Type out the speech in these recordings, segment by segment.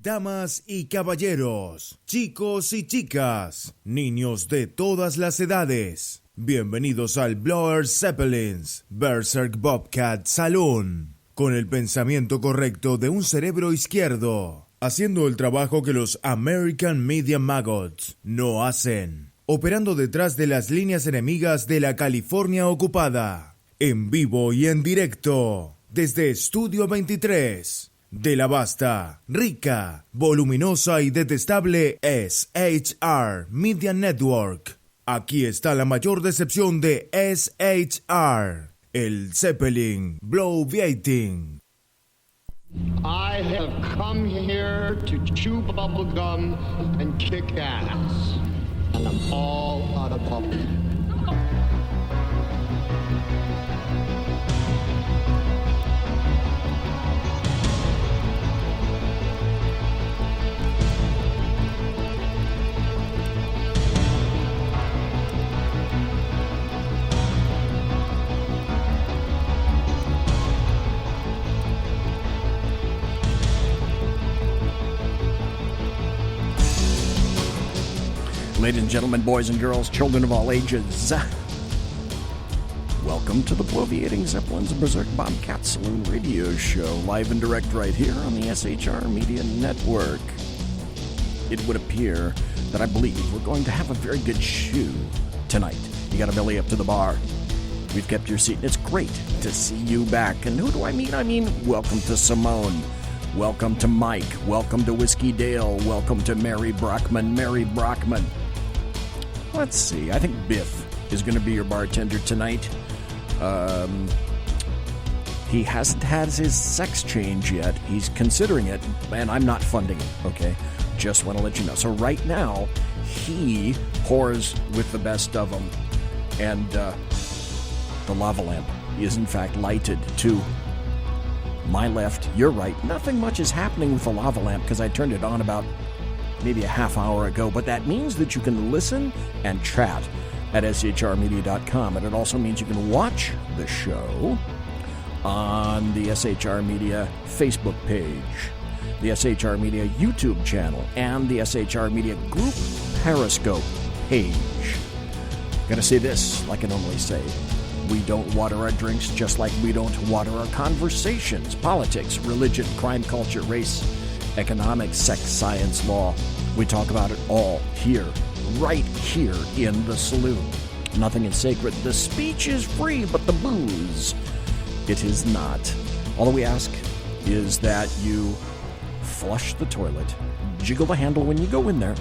Damas y caballeros, chicos y chicas, niños de todas las edades, bienvenidos al Blower Zeppelin's Berserk Bobcat Saloon, con el pensamiento correcto de un cerebro izquierdo, haciendo el trabajo que los American Media Maggots no hacen, operando detrás de las líneas enemigas de la California ocupada, en vivo y en directo, desde Estudio 23, de la vasta, rica, voluminosa y detestable SHR Media Network. Aquí está la mayor decepción de SHR, el Zeppelin Bloviating. I have come here to chew bubblegum and kick ass. And I'm all out of bubblegum. Ladies and gentlemen, boys and girls, children of all ages, welcome to the Bloviating Zeppelin's Berserk Bobcat Saloon radio show, live and direct right here on the SHR Media Network. It would appear that I believe we're going to have a very good show tonight. You got to belly up to the bar. We've kept your seat, and it's great to see you back. And who do I mean? I mean, welcome to Simone. Welcome to Mike. Welcome to Whiskey Dale. Welcome to Mary Brockman. Mary Brockman. Let's see. I think Biff is going to be your bartender tonight. He hasn't had his sex change yet. He's considering it, and I'm not funding it, okay? Just want to let you know. So right now, he pours with the best of them, and the lava lamp is, in fact, lighted to my left, your right. Nothing much is happening with the lava lamp because I turned it on about maybe a half hour ago, but that means that you can listen and chat at shrmedia.com, and it also means you can watch the show on the SHR Media Facebook page, the SHR Media YouTube channel, and the SHR Media Group Periscope page. Gotta say this, like I normally say, we don't water our drinks just like we don't water our conversations, politics, religion, crime, culture, race, economics, sex, science, law. We talk about it all here, right here in the saloon. Nothing is sacred. The speech is free, but the booze, it is not. All we ask is that you flush the toilet, jiggle the handle when you go in there,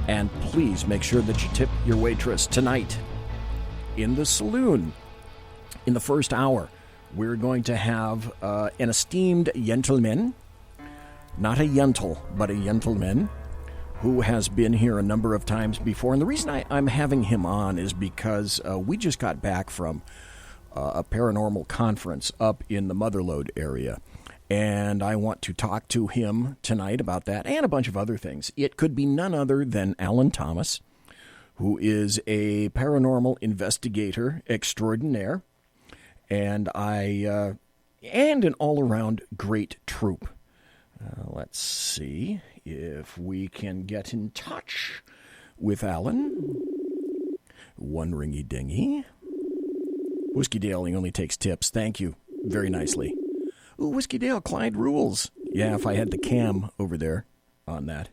and please make sure that you tip your waitress tonight in the saloon. In the first hour, we're going to have an esteemed gentleman, not a yentle, but a gentleman, who has been here a number of times before. And the reason I'm having him on is because we just got back from a paranormal conference up in the Motherlode area. And I want to talk to him tonight about that and a bunch of other things. It could be none other than Alan Thomas, who is a paranormal investigator extraordinaire, and and an all-around great troop. Let's see if we can get in touch with Alan. One ringy-dingy. Whiskey Dale, he only takes tips. Thank you very nicely. Ooh, Whiskey Dale, Clyde rules. Yeah, if I had the cam over there on that.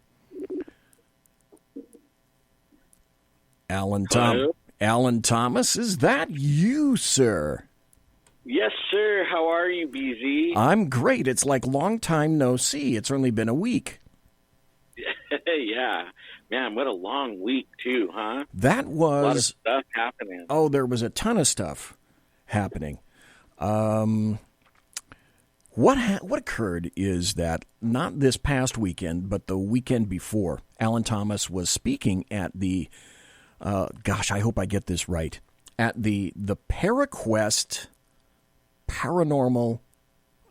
Alan Thomas, is that you, sir? Yes, sir. How are you, BZ? I'm great. It's like long time no see. It's only been a week. Yeah. Man, what a long week, too, huh? That was... a lot of stuff happening. Oh, there was a ton of stuff happening. What occurred is that not this past weekend, but the weekend before, Alan Thomas was speaking at the... I hope I get this right. At the ParaQuest Paranormal,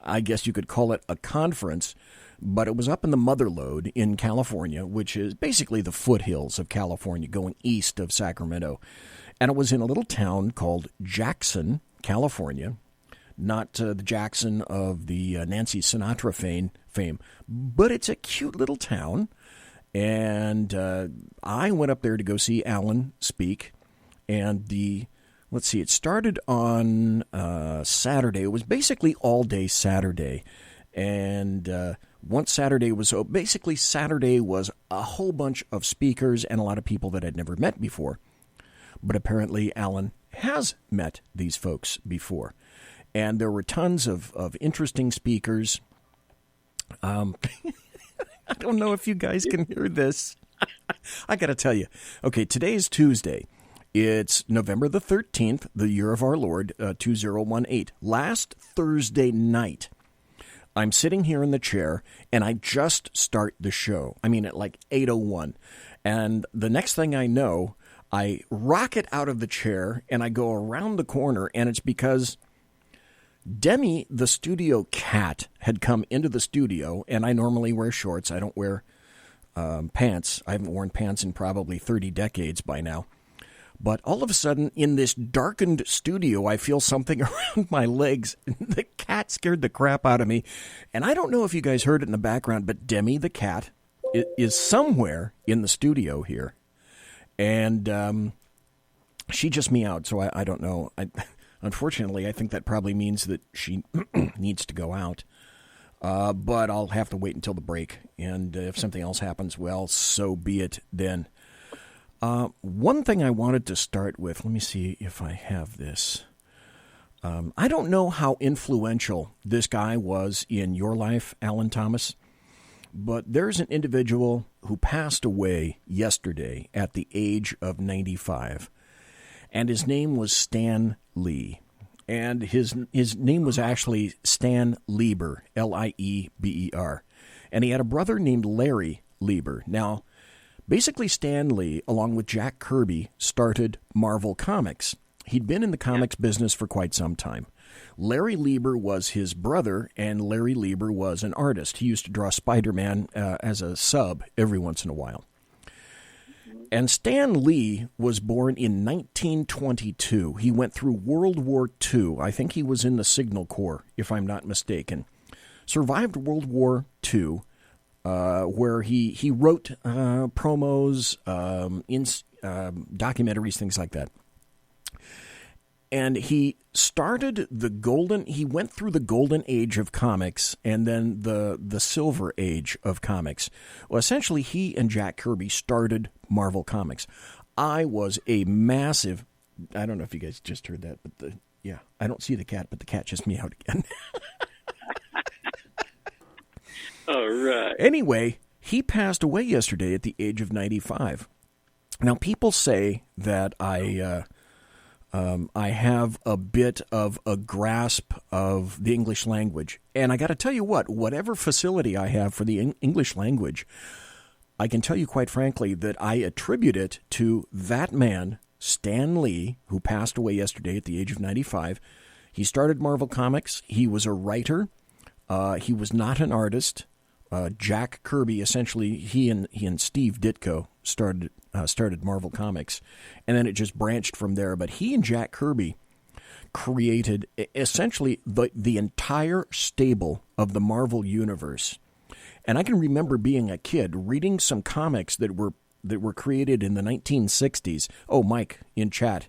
I guess you could call it a conference, but it was up in the Motherlode in California, which is basically the foothills of California going east of Sacramento. And it was in a little town called Jackson, California, not the Jackson of the Nancy Sinatra fame. But it's a cute little town, and I went up there to go see Alan speak, and let's see, it started on Saturday. It was basically all day Saturday, and once Saturday was, so basically Saturday was a whole bunch of speakers and a lot of people that I'd never met before. But apparently Alan has met these folks before. And there were tons of interesting speakers. I don't know if you guys can hear this. I got to tell you. Okay, today is Tuesday. It's November the 13th, the year of our Lord, 2018. Last Thursday night, I'm sitting here in the chair, and I just start the show. I mean, at like 8:01. And the next thing I know, I rocket out of the chair, and I go around the corner, and it's because Demi, the studio cat, had come into the studio, and I normally wear shorts. I don't wear pants. I haven't worn pants in probably 30 decades by now. But all of a sudden, in this darkened studio, I feel something around my legs. The cat scared the crap out of me. And I don't know if you guys heard it in the background, but Demi, the cat, is somewhere in the studio here. And she just meowed, so I don't know. Unfortunately, I think that probably means that she needs to go out. But I'll have to wait until the break. And if something else happens, well, so be it then. One thing I wanted to start with, let me see if I have this. I don't know how influential this guy was in your life, Alan Thomas, but there's an individual who passed away yesterday at the age of 95, and his name was Stan Lee. And his name was actually Stan Lieber, Lieber. And he had a brother named Larry Lieber. Now, basically, Stan Lee, along with Jack Kirby, started Marvel Comics. He'd been in the comics business for quite some time. Larry Lieber was his brother, and Larry Lieber was an artist. He used to draw Spider-Man as a sub every once in a while. And Stan Lee was born in 1922. He went through World War II. I think he was in the Signal Corps, if I'm not mistaken. Survived World War II. Where he wrote promos, documentaries, things like that. And he went through the golden age of comics and then the silver age of comics. Well, essentially, he and Jack Kirby started Marvel Comics. I was a massive, I don't know if you guys just heard that, but I don't see the cat, but the cat just meowed again. All right. Anyway, he passed away yesterday at the age of 95. Now, people say that I have a bit of a grasp of the English language. And I got to tell you whatever facility I have for the English language, I can tell you quite frankly that I attribute it to that man, Stan Lee, who passed away yesterday at the age of 95. He started Marvel Comics. He was a writer. He was not an artist. Jack Kirby, essentially, he and Steve Ditko started Marvel Comics, and then it just branched from there. But he and Jack Kirby created essentially the entire stable of the Marvel Universe. And I can remember being a kid reading some comics that were created in the 1960s. Oh, Mike in chat.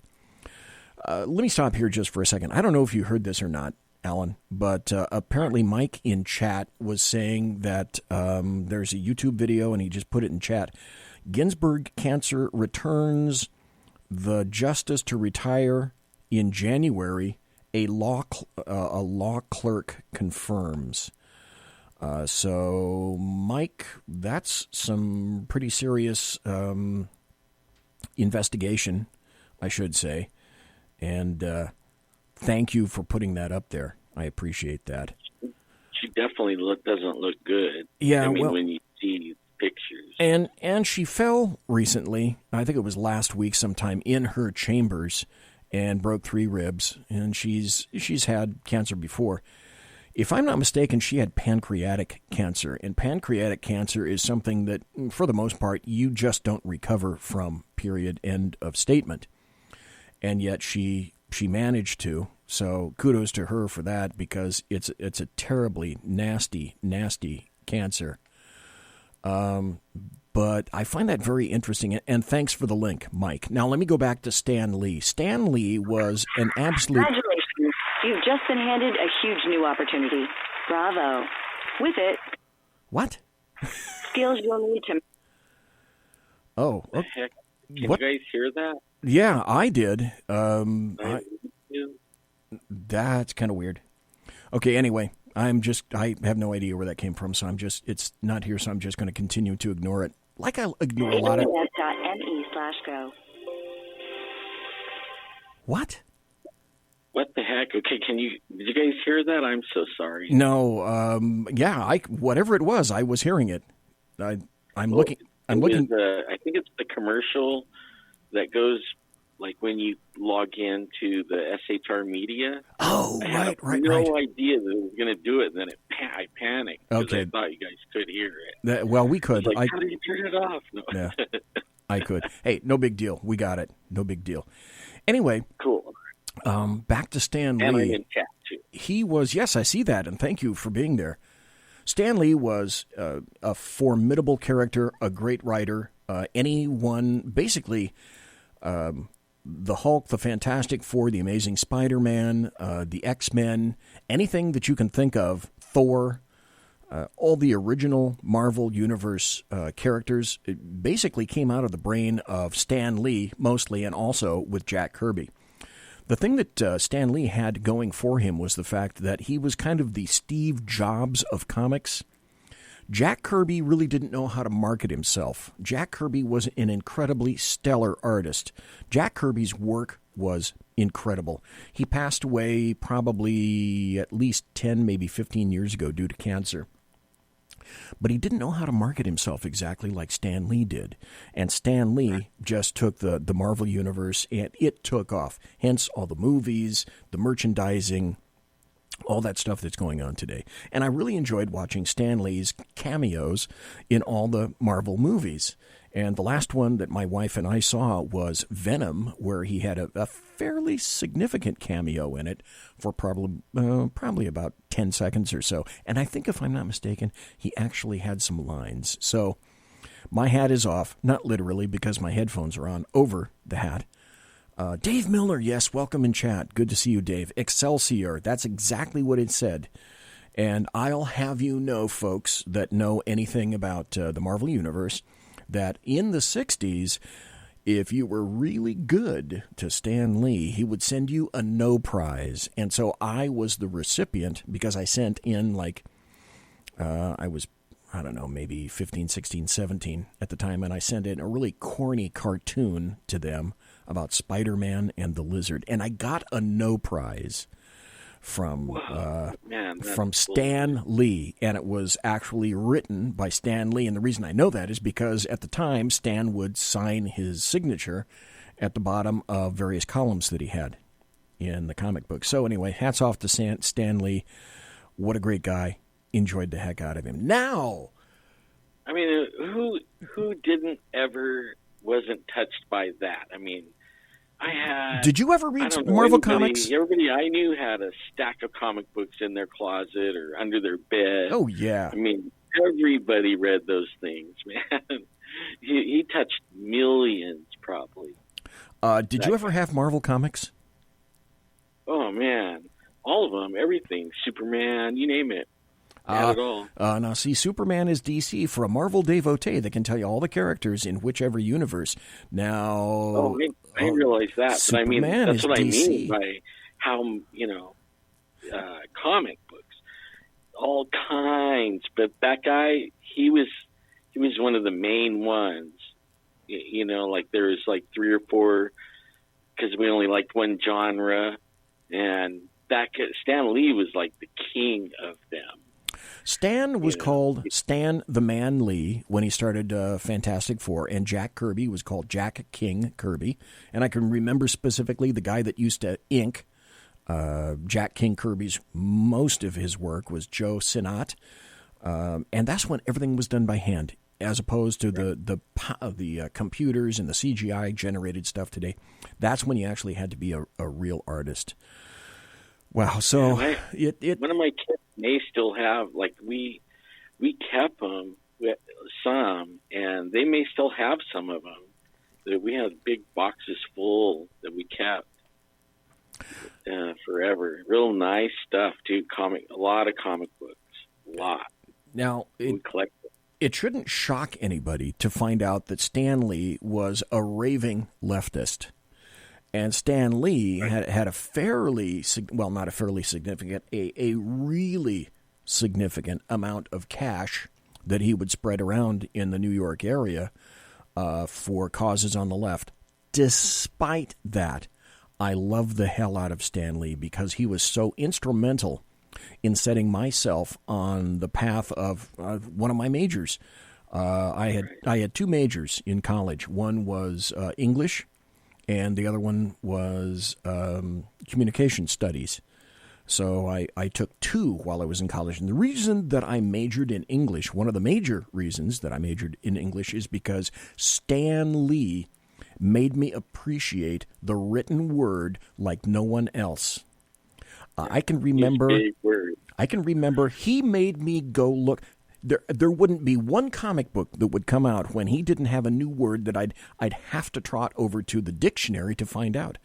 Let me stop here just for a second. I don't know if you heard this or not, Alan, but apparently Mike in chat was saying that there's a YouTube video, and he just put it in chat. Ginsburg cancer returns, the justice to retire in January, a law clerk confirms. So, Mike, that's some pretty serious investigation, I should say, and thank you for putting that up there. I appreciate that. She definitely doesn't look good. Yeah, I mean, when you see pictures. And she fell recently, I think it was last week sometime, in her chambers and broke 3 ribs. And she's had cancer before. If I'm not mistaken, she had pancreatic cancer. And pancreatic cancer is something that, for the most part, you just don't recover from, period, end of statement. And yet she managed to. So kudos to her for that, because it's a terribly nasty cancer. But I find that very interesting, and thanks for the link, Mike. Now, let me go back to Stan Lee. Stan Lee was an absolute... Congratulations. You've just been handed a huge new opportunity. Bravo. With it... What? Skills you'll need to... Oh. The heck? Can What? you guys hear that? Yeah, I did. That's kind of weird. Okay, anyway, I have no idea where that came from, so it's not here, so I'm just going to continue to ignore it. Like I ignore a lot of... .me/go. What? What the heck? Okay, did you guys hear that? I'm so sorry. No, yeah, whatever it was, I was hearing it. I'm looking. I think it's the commercial that goes like when you log into the SHR Media. Oh, right. I had no idea that it was going to do it, and then I panicked because Okay. I thought you guys could hear it. Well, we could. Like, how did you turn it off? No. Yeah, I could. Hey, no big deal. We got it. No big deal. Anyway, Cool. back to Stan And I'm Lee. in chat, too. He was, yes, I see that, and thank you for being there. Stan Lee was a formidable character, a great writer. Basically, the Hulk, the Fantastic Four, the Amazing Spider-Man, the X-Men, anything that you can think of, Thor, all the original Marvel Universe characters basically came out of the brain of Stan Lee mostly, and also with Jack Kirby. The thing that Stan Lee had going for him was the fact that he was kind of the Steve Jobs of comics. Jack Kirby really didn't know how to market himself. Jack Kirby was an incredibly stellar artist. Jack Kirby's work was incredible. He passed away probably at least 10, maybe 15 years ago due to cancer. But he didn't know how to market himself exactly like Stan Lee did. And Stan Lee just took the Marvel Universe and it took off. Hence all the movies, the merchandising, all that stuff that's going on today. And I really enjoyed watching Stan Lee's cameos in all the Marvel movies. And the last one that my wife and I saw was Venom, where he had a fairly significant cameo in it for probably about 10 seconds or so. And I think, if I'm not mistaken, he actually had some lines. So my hat is off, not literally because my headphones are on, over the hat. Dave Miller, yes, welcome in chat. Good to see you, Dave. Excelsior, that's exactly what it said. And I'll have you know, folks that know anything about the Marvel Universe, that in the 60s, if you were really good to Stan Lee, he would send you a no prize. And so I was the recipient because I sent in maybe 15, 16, 17 at the time, and I sent in a really corny cartoon to them about Spider-Man and the Lizard. And I got a no prize from Stan Lee, and it was actually written by Stan Lee. And the reason I know that is because at the time, Stan would sign his signature at the bottom of various columns that he had in the comic book. So anyway, hats off to Stan Lee. What a great guy. Enjoyed the heck out of him. Now, I mean, who wasn't touched by that? I mean, did you ever read Marvel comics? Everybody I knew had a stack of comic books in their closet or under their bed. Oh, yeah. I mean, everybody read those things, man. He touched millions, probably. Did you ever have Marvel comics? Oh, man. All of them, everything. Superman, you name it. Not at all. Now, see, Superman is DC. For a Marvel devotee, they can tell you all the characters in whichever universe. Now, I realize that, but I mean, that's what DC. I mean by how, comic books, all kinds. But that guy, he was one of the main ones. Like there's like 3 or 4, because we only liked one genre, and Stan Lee was like the king of them. Stan was called Stan the Man Lee when he started Fantastic Four, and Jack Kirby was called Jack King Kirby. And I can remember specifically the guy that used to ink Jack King Kirby's most of his work was Joe Sinnott. And that's when everything was done by hand, as opposed to the computers and the CGI generated stuff today. That's when you actually had to be a real artist. Wow! So one of my kids may still have, like, we we kept them, some, and they may still have some of them. We had big boxes full that we kept forever. Real nice stuff, too. A lot of comic books. A lot. Now, we collect them. It shouldn't shock anybody to find out that Stan Lee was a raving leftist. And Stan Lee had a fairly, well, not a fairly significant, a really significant amount of cash that he would spread around in the New York area for causes on the left. Despite that, I love the hell out of Stan Lee because he was so instrumental in setting myself on the path of one of my majors. I had two majors in college. One was English, and the other one was communication studies. So I took two while I was in college. And the reason that I majored in English, one of the major reasons that I majored in English, is because Stan Lee made me appreciate the written word like no one else. I can remember he made me go look. There wouldn't be one comic book that would come out when he didn't have a new word that I'd have to trot over to the dictionary to find out.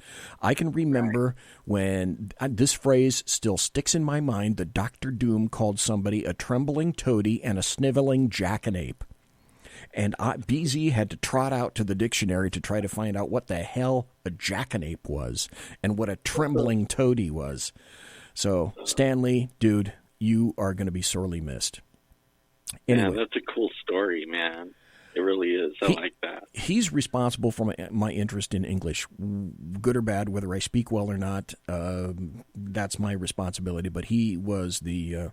I can remember when this phrase still sticks in my mind that Dr. Doom called somebody a trembling toady and a sniveling jackanape. And BZ had to trot out to the dictionary to try to find out what the hell a jackanape was and what a trembling toady was. So, Stan Lee, dude, you are going to be sorely missed. Anyway, yeah, that's a cool story, man. It really is. I like that. He's responsible for my interest in English, good or bad, whether I speak well or not. That's my responsibility. But he was the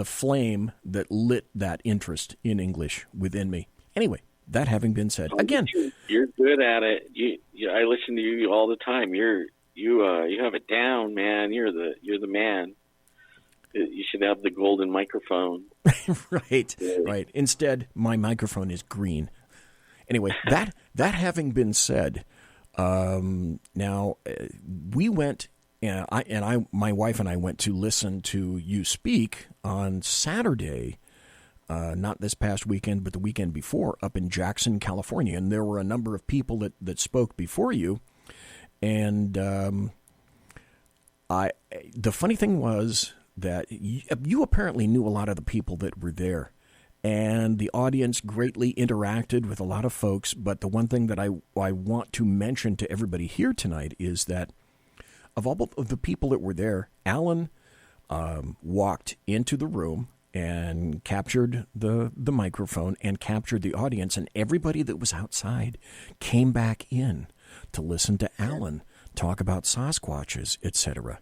flame that lit that interest in English within me. Anyway, that having been said, again, you're good at it. I listen to you all the time. You have it down, man. You're the man. You should have the golden microphone. Right. Instead, my microphone is green. Anyway, that having been said, now we went, my wife and I went to listen to you speak on Saturday, not this past weekend, but the weekend before, up in Jackson, California, and there were a number of people that spoke before you, and the funny thing was that you apparently knew a lot of the people that were there, and the audience greatly interacted with a lot of folks. But the one thing that I want to mention to everybody here tonight is that of all of the people that were there, Alan walked into the room and captured the microphone and captured the audience, and everybody that was outside came back in to listen to Alan talk about Sasquatches, etc.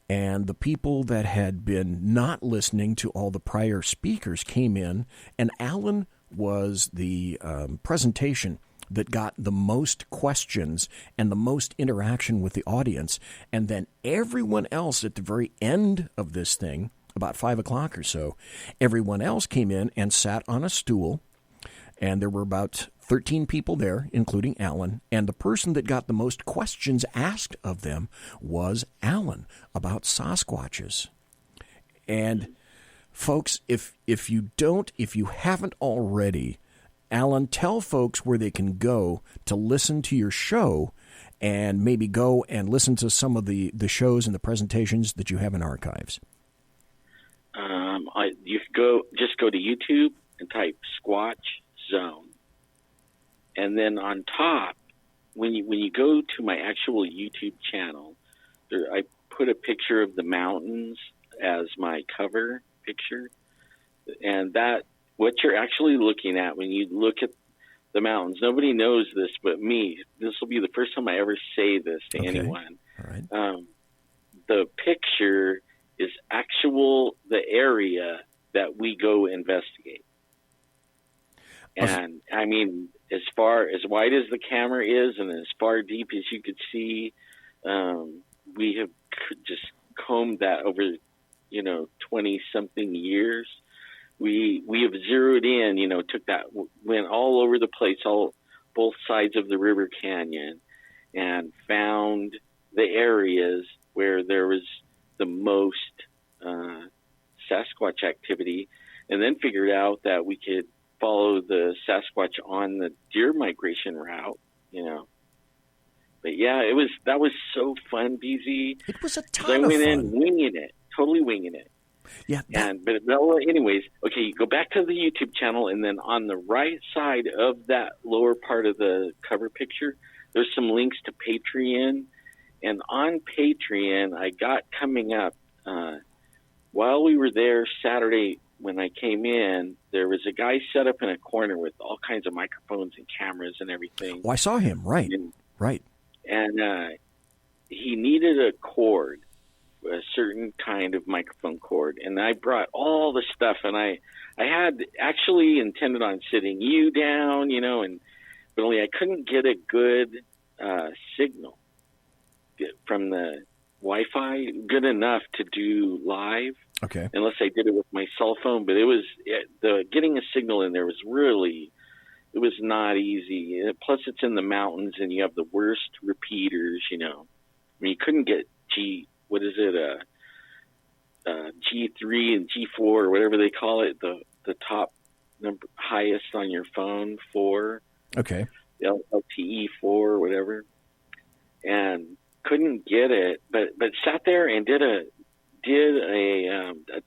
And the people that had been not listening to all the prior speakers came in, and Alan was the presentation that got the most questions and the most interaction with the audience. And then everyone else at the very end of this thing, about 5 o'clock or so, everyone else came in and sat on a stool, and there were about 13 people there, including Alan, and the person that got the most questions asked of them was Alan about Sasquatches. And folks, if you haven't already, Alan, tell folks where they can go to listen to your show and maybe go and listen to some of the shows and the presentations that you have in archives. You could go to YouTube and type Squatch Zone. And then on top, when you go to my actual YouTube channel, I put a picture of the mountains as my cover picture. And that, what you're actually looking at when you look at the mountains, nobody knows this but me. This will be the first time I ever say this to anyone. All right. The picture is the area that we go investigate. And I mean, as wide as the camera is and as far deep as you could see, we have just combed that over, 20-something years. We have zeroed in, went all over the place, both sides of the river canyon, and found the areas where there was the most Sasquatch activity. and then figured out that we could follow the Sasquatch on the deer migration route, But yeah, that was so fun, BZ. It was a ton I of went fun. in winging it, totally winging it. Yeah. Well, anyways, okay, you go back to the YouTube channel, and then on the right side of that lower part of the cover picture, there's some links to Patreon. And on Patreon, I got coming up, while we were there Saturday when I came in, there was a guy set up in a corner with all kinds of microphones and cameras and everything. Oh, I saw him. Right. Right. And he needed a cord, a certain kind of microphone cord. And I brought all the stuff, and I had actually intended on sitting you down, but only I couldn't get a good signal from the Wi-Fi good enough to do live. Okay. Unless I did it with my cell phone, but getting a signal in there was it was not easy. Plus, it's in the mountains, and you have the worst repeaters. I mean, you couldn't get G3 and G4 or whatever they call it, the top number highest on your phone, 4. Okay. LTE 4 or whatever, and couldn't get it, but sat there and did a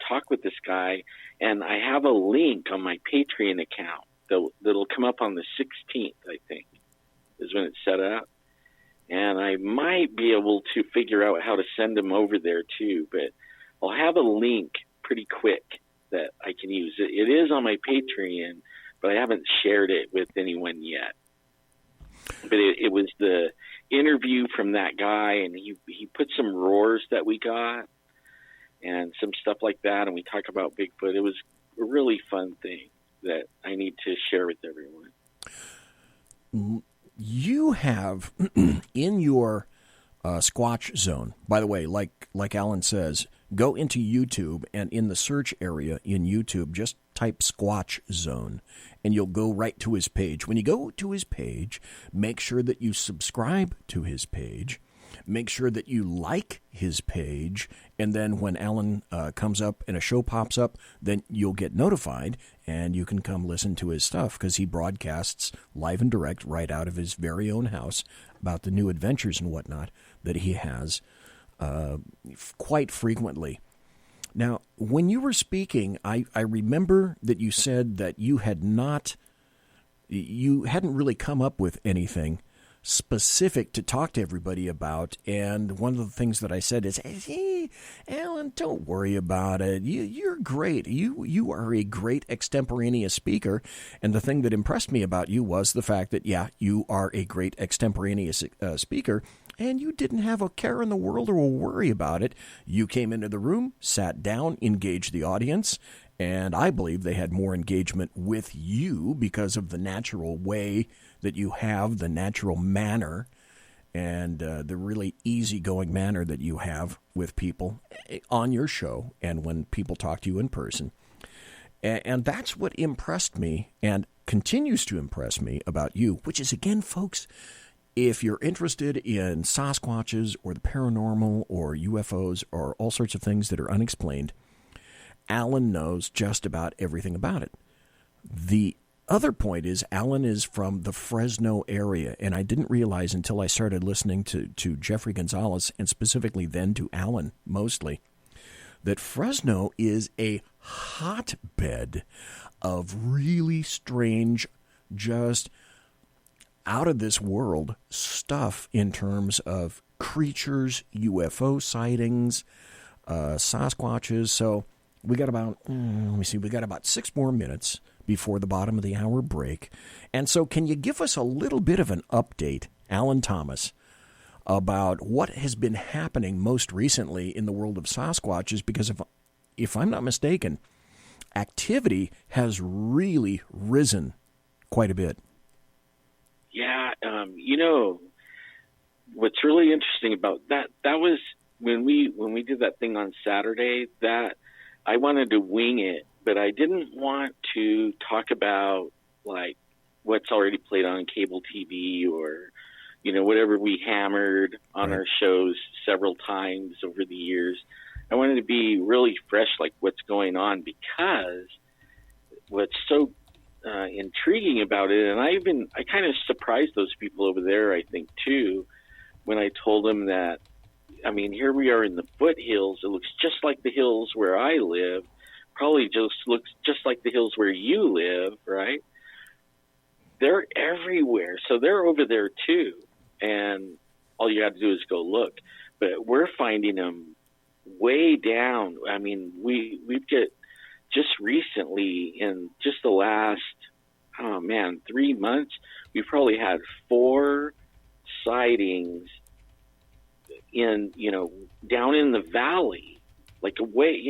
talk with this guy, and I have a link on my Patreon account that'll come up on the 16th, I think, is when it's set up, and I might be able to figure out how to send him over there too, but I'll have a link pretty quick that I can use. It is on my Patreon, but I haven't shared it with anyone yet. But it was the interview from that guy, and he put some roars that we got and some stuff like that, and we talk about Bigfoot. It was a really fun thing that I need to share with everyone. You have in your Squatch zone, by the way, like Alan says, go into YouTube, and in the search area in YouTube, just type Squatch zone, and you'll go right to his page. When you go to his page, make sure that you subscribe to his page. Make sure that you like his page, and then when Alan comes up and a show pops up, then you'll get notified, and you can come listen to his stuff, because he broadcasts live and direct right out of his very own house about the new adventures and whatnot that he has quite frequently. Now, when you were speaking, I remember that you said that you hadn't really come up with anything specific to talk to everybody about, and one of the things that I said is, hey, Alan, don't worry about it. You're great. You are a great extemporaneous speaker, and the thing that impressed me about you was the fact that, yeah, you are a great extemporaneous speaker, and you didn't have a care in the world or a worry about it. You came into the room, sat down, engaged the audience, and I believe they had more engagement with you because of the natural way that you have, the natural manner, and the really easygoing manner that you have with people on your show and when people talk to you in person. And that's what impressed me and continues to impress me about you, which is, again, folks, if you're interested in Sasquatches or the paranormal or UFOs or all sorts of things that are unexplained, Alan knows just about everything about it. The other point is Alan is from the Fresno area, and I didn't realize until I started listening to Jeffrey Gonzalez, and specifically then to Alan mostly, that Fresno is a hotbed of really strange, just out-of-this-world stuff in terms of creatures, UFO sightings, Sasquatches. So we got about, we got about 6 more minutes before the bottom of the hour break. And so can you give us a little bit of an update, Alan Thomas, about what has been happening most recently in the world of Sasquatches? Because if I'm not mistaken, activity has really risen quite a bit. Yeah, what's really interesting about that was when we did that thing on Saturday, that I wanted to wing it, but I didn't want to talk about like what's already played on cable TV or, whatever we hammered on our shows several times over the years. I wanted to be really fresh, like what's going on, because what's so intriguing about it, and I kind of surprised those people over there, I think, too, when I told them that, I mean, here we are in the foothills. It looks just like the hills where I live. Probably just looks just like the hills where you live, right? They're everywhere. So they're over there, too. And all you got to do is go look. But we're finding them way down. I mean, we've got just recently, in just the last, 3 months, we've probably had 4 sightings in, down in the valley, like away,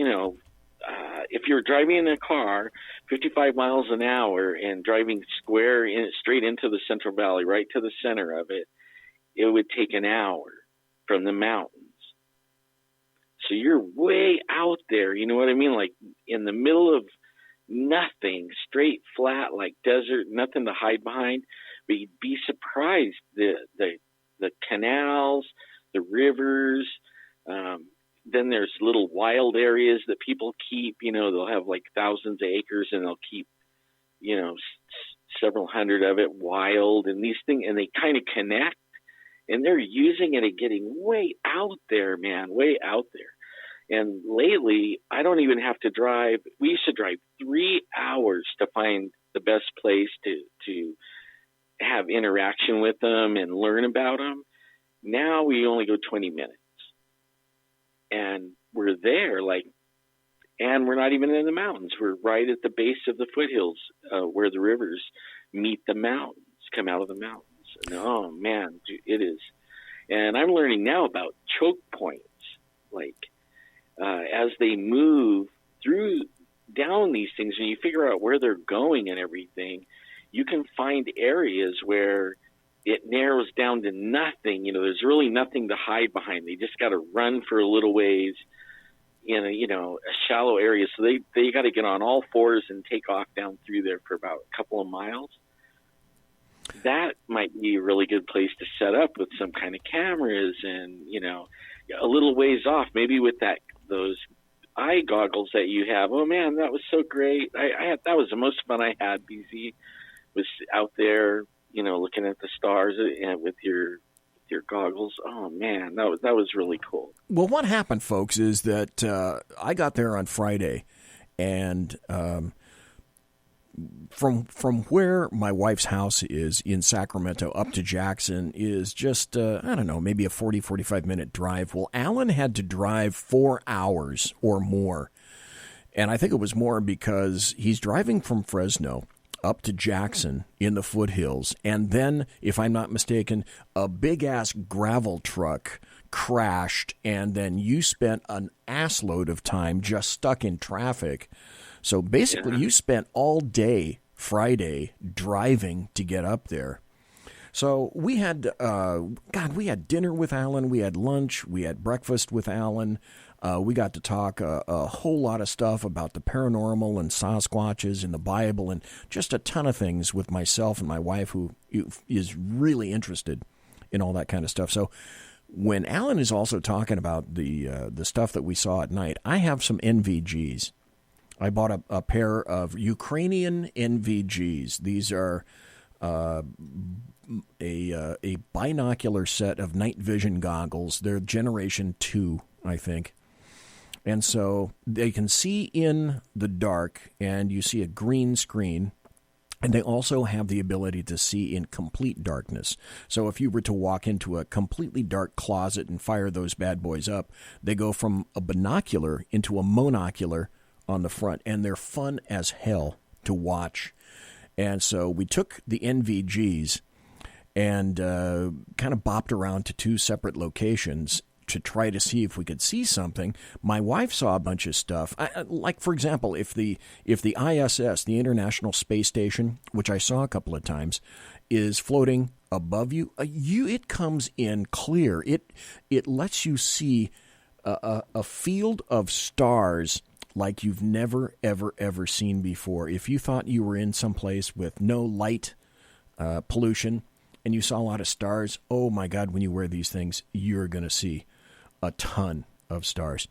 if you're driving in a car 55 miles an hour and driving straight into the Central Valley, right to the center of it, it would take an hour from the mountains. So you're way out there, you know what I mean? Like in the middle of nothing, straight, flat, like desert, nothing to hide behind. But you'd be surprised, the canals, the rivers, then there's little wild areas that people keep, they'll have like thousands of acres and they'll keep, several hundred of it wild, and these things, and they kind of connect, and they're using it and getting way out there, man, way out there. And lately, I don't even have to drive. We used to drive 3 hours to find the best place to have interaction with them and learn about them. Now we only go 20 minutes. And we're there, and we're not even in the mountains. We're right at the base of the foothills where the rivers meet the mountains, come out of the mountains. And, oh, man, it is. And I'm learning now about choke points, as they move down these things, and you figure out where they're going and everything, you can find areas where it narrows down to nothing. There's really nothing to hide behind. They just got to run for a little ways in a shallow area. So they got to get on all fours and take off down through there for about a couple of miles. That might be a really good place to set up with some kind of cameras and, a little ways off, maybe with those eye goggles that you have. Oh man, that was so great. That was the most fun I had, BZ, was out there, looking at the stars and with your goggles. Oh man, that was really cool. Well, what happened, folks, is that I got there on Friday, and from where my wife's house is in Sacramento up to Jackson is just, maybe a 45 minute drive. Well, Alan had to drive 4 hours or more. And I think it was more because he's driving from Fresno up to Jackson in the foothills. And then, if I'm not mistaken, a big-ass gravel truck crashed, and then you spent an assload of time just stuck in traffic. So basically, you spent all day Friday driving to get up there. So we had, we had dinner with Alan, we had lunch, we had breakfast with Alan. We got to talk a whole lot of stuff about the paranormal and Sasquatches in the Bible and just a ton of things with myself and my wife, who is really interested in all that kind of stuff. So when Alan is also talking about the stuff that we saw at night, I have some NVGs. I bought a pair of Ukrainian NVGs. These are a binocular set of night vision goggles. They're Generation 2, I think. And so they can see in the dark, and you see a green screen, and they also have the ability to see in complete darkness. So if you were to walk into a completely dark closet and fire those bad boys up, they go from a binocular into a monocular on the front, and they're fun as hell to watch. And so we took the NVGs and kind of bopped around to 2 separate locations to try to see if we could see something. My wife saw a bunch of stuff. Like, for example, if the ISS, the International Space Station, which I saw a couple of times, is floating above you, it comes in clear. It lets you see a field of stars like you've never, ever, ever seen before. If you thought you were in some place with no light pollution and you saw a lot of stars, oh my God, when you wear these things, you're going to see a ton of stars.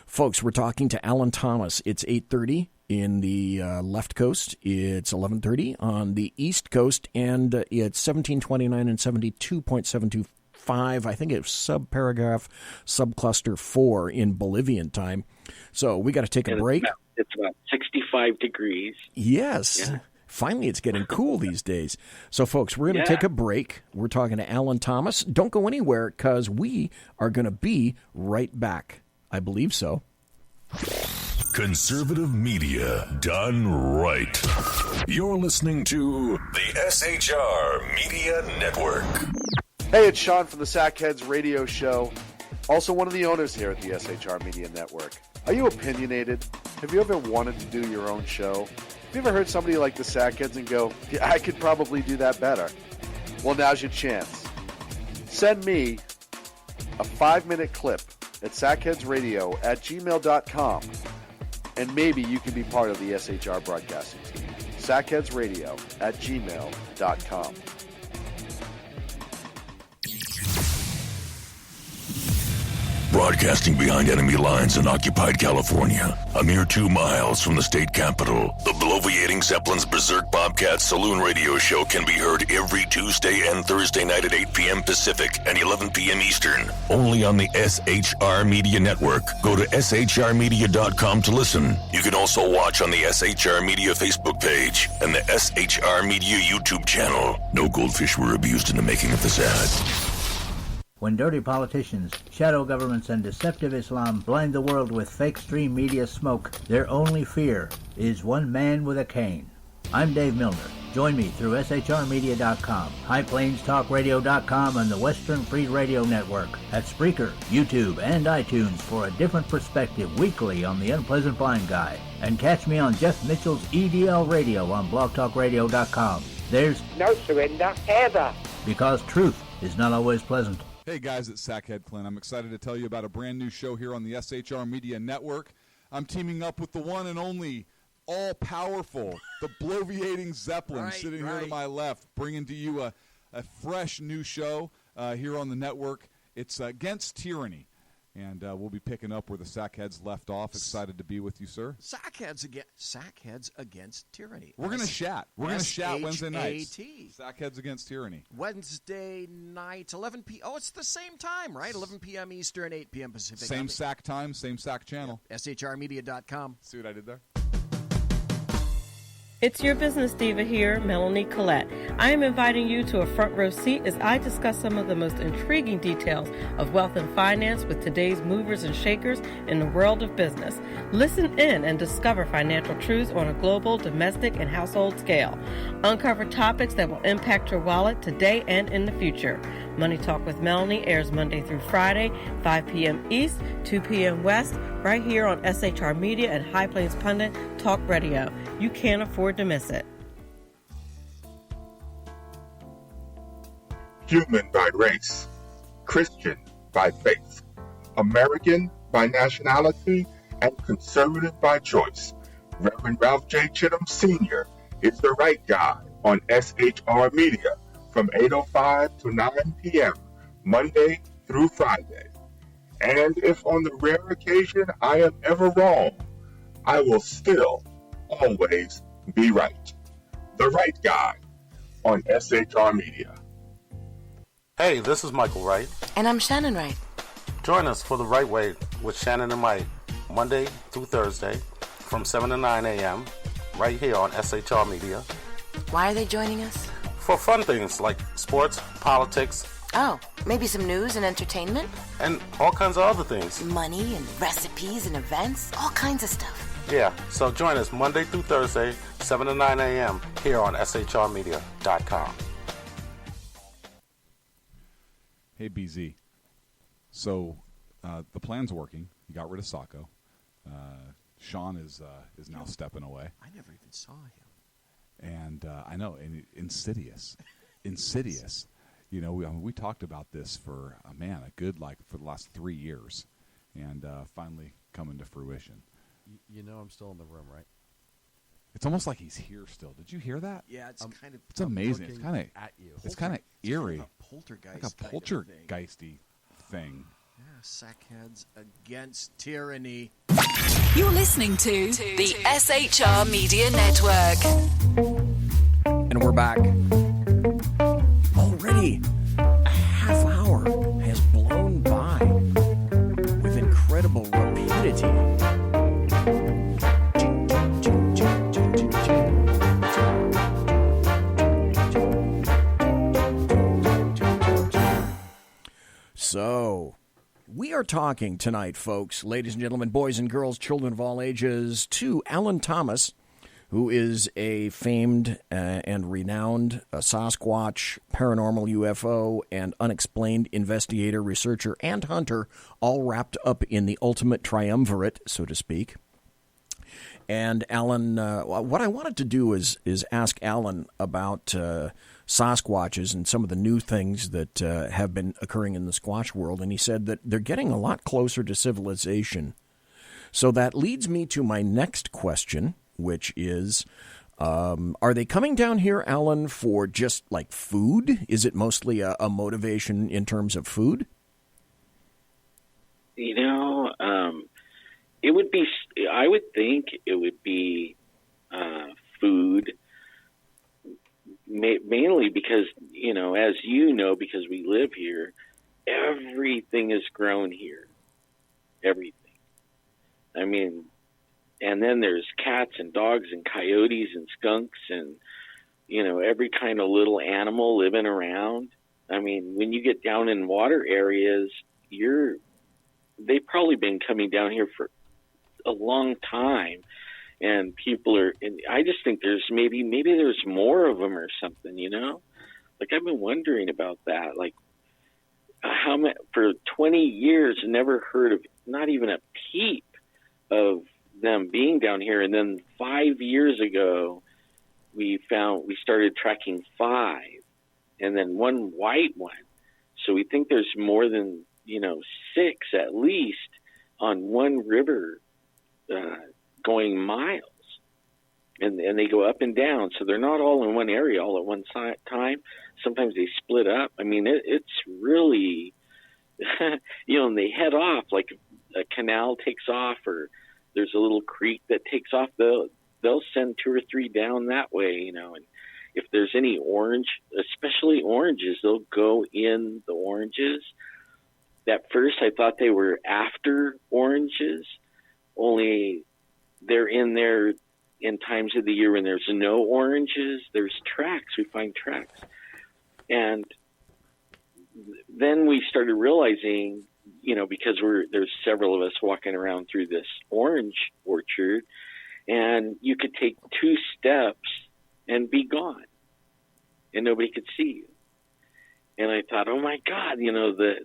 Folks, we're talking to Alan Thomas. It's 8:30 In the left coast, it's 11:30. On the east coast, and it's 17:29 and 72.725. I think it's subparagraph, subcluster 4 in Bolivian time. So we got to take a break. It's about 65 degrees. Yes. Yeah. Finally, it's getting cool these days. So, folks, we're going to take a break. We're talking to Alan Thomas. Don't go anywhere, because we are going to be right back. I believe so. Conservative media done right. You're listening to the SHR Media Network. Hey, it's Sean from the Sackheads Radio Show. Also one of the owners here at the SHR Media Network. Are you opinionated? Have you ever wanted to do your own show? Have you ever heard somebody like the Sackheads and go, yeah, I could probably do that better? Well, now's your chance. Send me a 5-minute clip at sackheadsradio@gmail.com, and maybe you can be part of the SHR broadcasting team. sackheadsradio@gmail.com. Broadcasting behind enemy lines in occupied California, a mere 2 miles from the state capital, the bloviating Zeppelin's Berserk Bobcat Saloon radio show can be heard every Tuesday and Thursday night at 8 p.m. Pacific and 11 p.m. Eastern. Only on the SHR Media Network. Go to shrmedia.com to listen. You can also watch on the SHR Media Facebook page and the SHR Media YouTube channel. No goldfish were abused in the making of this ad. When dirty politicians, shadow governments, and deceptive Islam blind the world with fake stream media smoke, their only fear is one man with a cane. I'm Dave Milner. Join me through shrmedia.com, highplanestalkradio.com, and the Western Free Radio Network at Spreaker, YouTube, and iTunes for a different perspective weekly on the Unpleasant Blind Guy. And catch me on Jeff Mitchell's EDL Radio on blogtalkradio.com. There's no surrender ever, because truth is not always pleasant. Hey guys, it's Sackhead Clint. I'm excited to tell you about a brand new show here on the SHR Media Network. I'm teaming up with the one and only all-powerful, the bloviating Zeppelin, sitting here to my left, bringing to you a fresh new show here on the network. It's Against Tyranny. And we'll be picking up where the Sackheads left off. Excited to be with you, sir. Sackheads Against Tyranny. We're going to chat. We're going to chat Wednesday nights. Sackheads Against Tyranny. Wednesday night, 11 p.m. Oh, it's the same time, right? 11 p.m. Eastern, 8 p.m. Pacific. Same SAC time, same SAC channel. Yep. SHRmedia.com. See what I did there? It's your business diva here, Melanie Collette. I am inviting you to a front row seat as I discuss some of the most intriguing details of wealth and finance with today's movers and shakers in the world of business. Listen in and discover financial truths on a global, domestic, and household scale. Uncover topics that will impact your wallet today and in the future. Money Talk with Melanie airs Monday through Friday, 5 p.m. East, 2 p.m. West, right here on SHR Media and High Plains Pundit Talk Radio. You can't afford to miss it. Human by race, Christian by faith, American by nationality, and conservative by choice. Reverend Ralph J. Chittum Sr. is the right guy on SHR Media from 8:05 to 9 p.m. Monday through Friday. And if on the rare occasion I am ever wrong, I will still always be right. The right guy on SHR Media. Hey, this is Michael Wright. And I'm Shannon Wright. Join us for The Right Way with Shannon and Mike, Monday through Thursday from 7 to 9 a.m. right here on SHR Media. Why are they joining us? For fun things like sports, politics. Oh, maybe some news and entertainment? And all kinds of other things. Money and recipes and events, all kinds of stuff. Yeah, so join us Monday through Thursday, 7 to 9 a.m. here on shrmedia.com. Hey, BZ. So the plan's working. You got rid of Sacco. Sean is now stepping away. I never even saw him. And I know, and insidious. Insidious. You know, we talked about this for, for the last 3 years. And finally coming to fruition. You know I'm still in the room, right? It's almost like he's here still. Did you hear that? Yeah, it's kind of... It's amazing. It's kind of at you. It's kind of eerie. Like a poltergeist. Like a poltergeisty thing. Sackheads against tyranny. You're listening to the SHR Media Network. And we're back. Already, a half hour has blown by with incredible rapidity. So, we are talking tonight, folks, ladies and gentlemen, boys and girls, children of all ages, to Alan Thomas, who is a famed and renowned Sasquatch, paranormal UFO, and unexplained investigator, researcher, and hunter, all wrapped up in the ultimate triumvirate, so to speak. And Alan, what I wanted to do is ask Alan about Sasquatches and some of the new things that have been occurring in the Squatch world. And he said that they're getting a lot closer to civilization. So that leads me to my next question, which is, are they coming down here, Alan, for just like food? Is it mostly a motivation in terms of food? You know, it would be, I would think it would be food, mainly because, you know, as you know, because we live here, everything is grown here. Everything. I mean, and then there's cats and dogs and coyotes and skunks and, you know, every kind of little animal living around. I mean, when you get down in water areas, they've probably been coming down here for a long time, and people are, and I just think there's maybe there's more of them or something, you know? Like, I've been wondering about that. Like, how many, for 20 years, never heard of not even a peep of them being down here. And then 5 years ago, we started tracking 5, and then one white one. So we think there's more than, 6 at least on one river, going miles, and they go up and down. So they're not all in one area all at one time. Sometimes they split up. I mean, it's really, and they head off, like a canal takes off, or there's a little creek that takes off. They'll send 2 or 3 down that way, and if there's any orange, especially oranges, they'll go in the oranges. At first I thought they were after oranges, only they're in there in times of the year when there's no oranges. There's tracks. We find tracks. And then we started realizing, because there's several of us walking around through this orange orchard, and you could take 2 steps and be gone, and nobody could see you. And I thought, oh my God,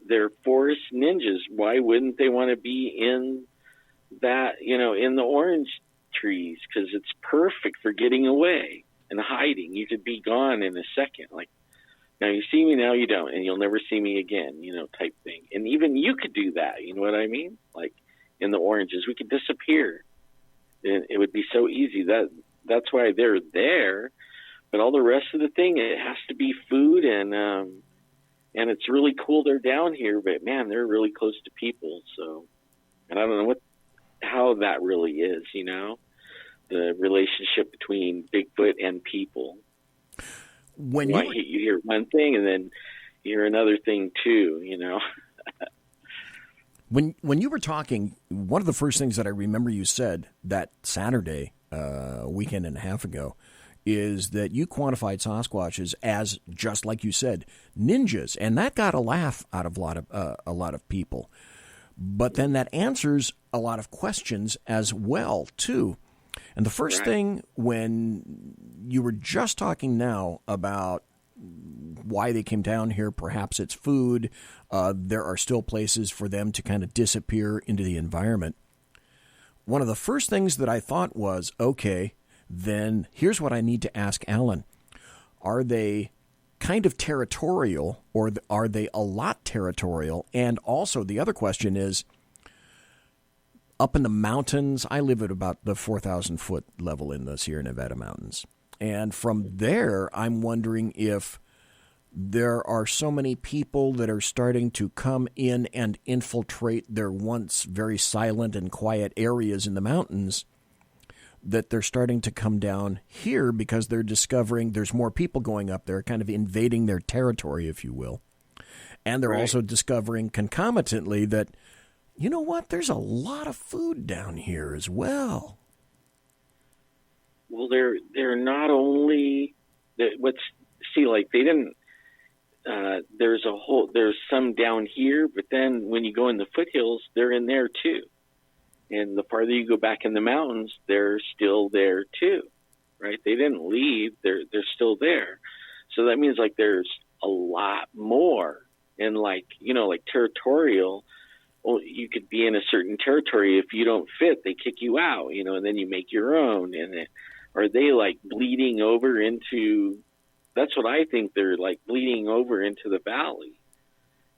they're forest ninjas. Why wouldn't they want to be in that, in the orange trees? Because it's perfect for getting away and hiding. You could be gone in a second. Like, now you see me, now you don't, and you'll never see me again, type thing. And even you could do that, you know what I mean? Like, in the oranges, we could disappear. And it would be so easy. That's why they're there. But all the rest of the thing, it has to be food, and it's really cool they're down here, but man, they're really close to people. So, and I don't know how that really is, the relationship between Bigfoot and people. When you hear one thing and then you hear another thing too, When you were talking, one of the first things that I remember you said that Saturday, a weekend and a half ago, is that you quantified Sasquatches as, just like you said, ninjas, and that got a laugh out of a lot of people. But then that answers a lot of questions as well, too. And the first thing, when you were just talking now about why they came down here, perhaps it's food, there are still places for them to kind of disappear into the environment. One of the first things that I thought was, okay, then here's what I need to ask Alan. Are they kind of territorial, or are they a lot territorial? And also the other question is, up in the mountains, I live at about the 4,000-foot level in the Sierra Nevada mountains. And from there, I'm wondering if There are so many people that are starting to come in and infiltrate their once very silent and quiet areas in the mountains that they're starting to come down here because they're discovering there's more people going up there, kind of invading their territory, if you will. And they're also discovering concomitantly that, you know what, there's a lot of food down here as well. Well, they're not only they didn't. There's some down here, but then when you go in the foothills, they're in there too. And the farther you go back in the mountains, they're still there too, right? They didn't leave; they're still there. So that means like there's a lot more. And like territorial, well, you could be in a certain territory. If you don't fit, they kick you out, and then you make your own. And are they like bleeding over into? That's what I think. They're like bleeding over into the valley,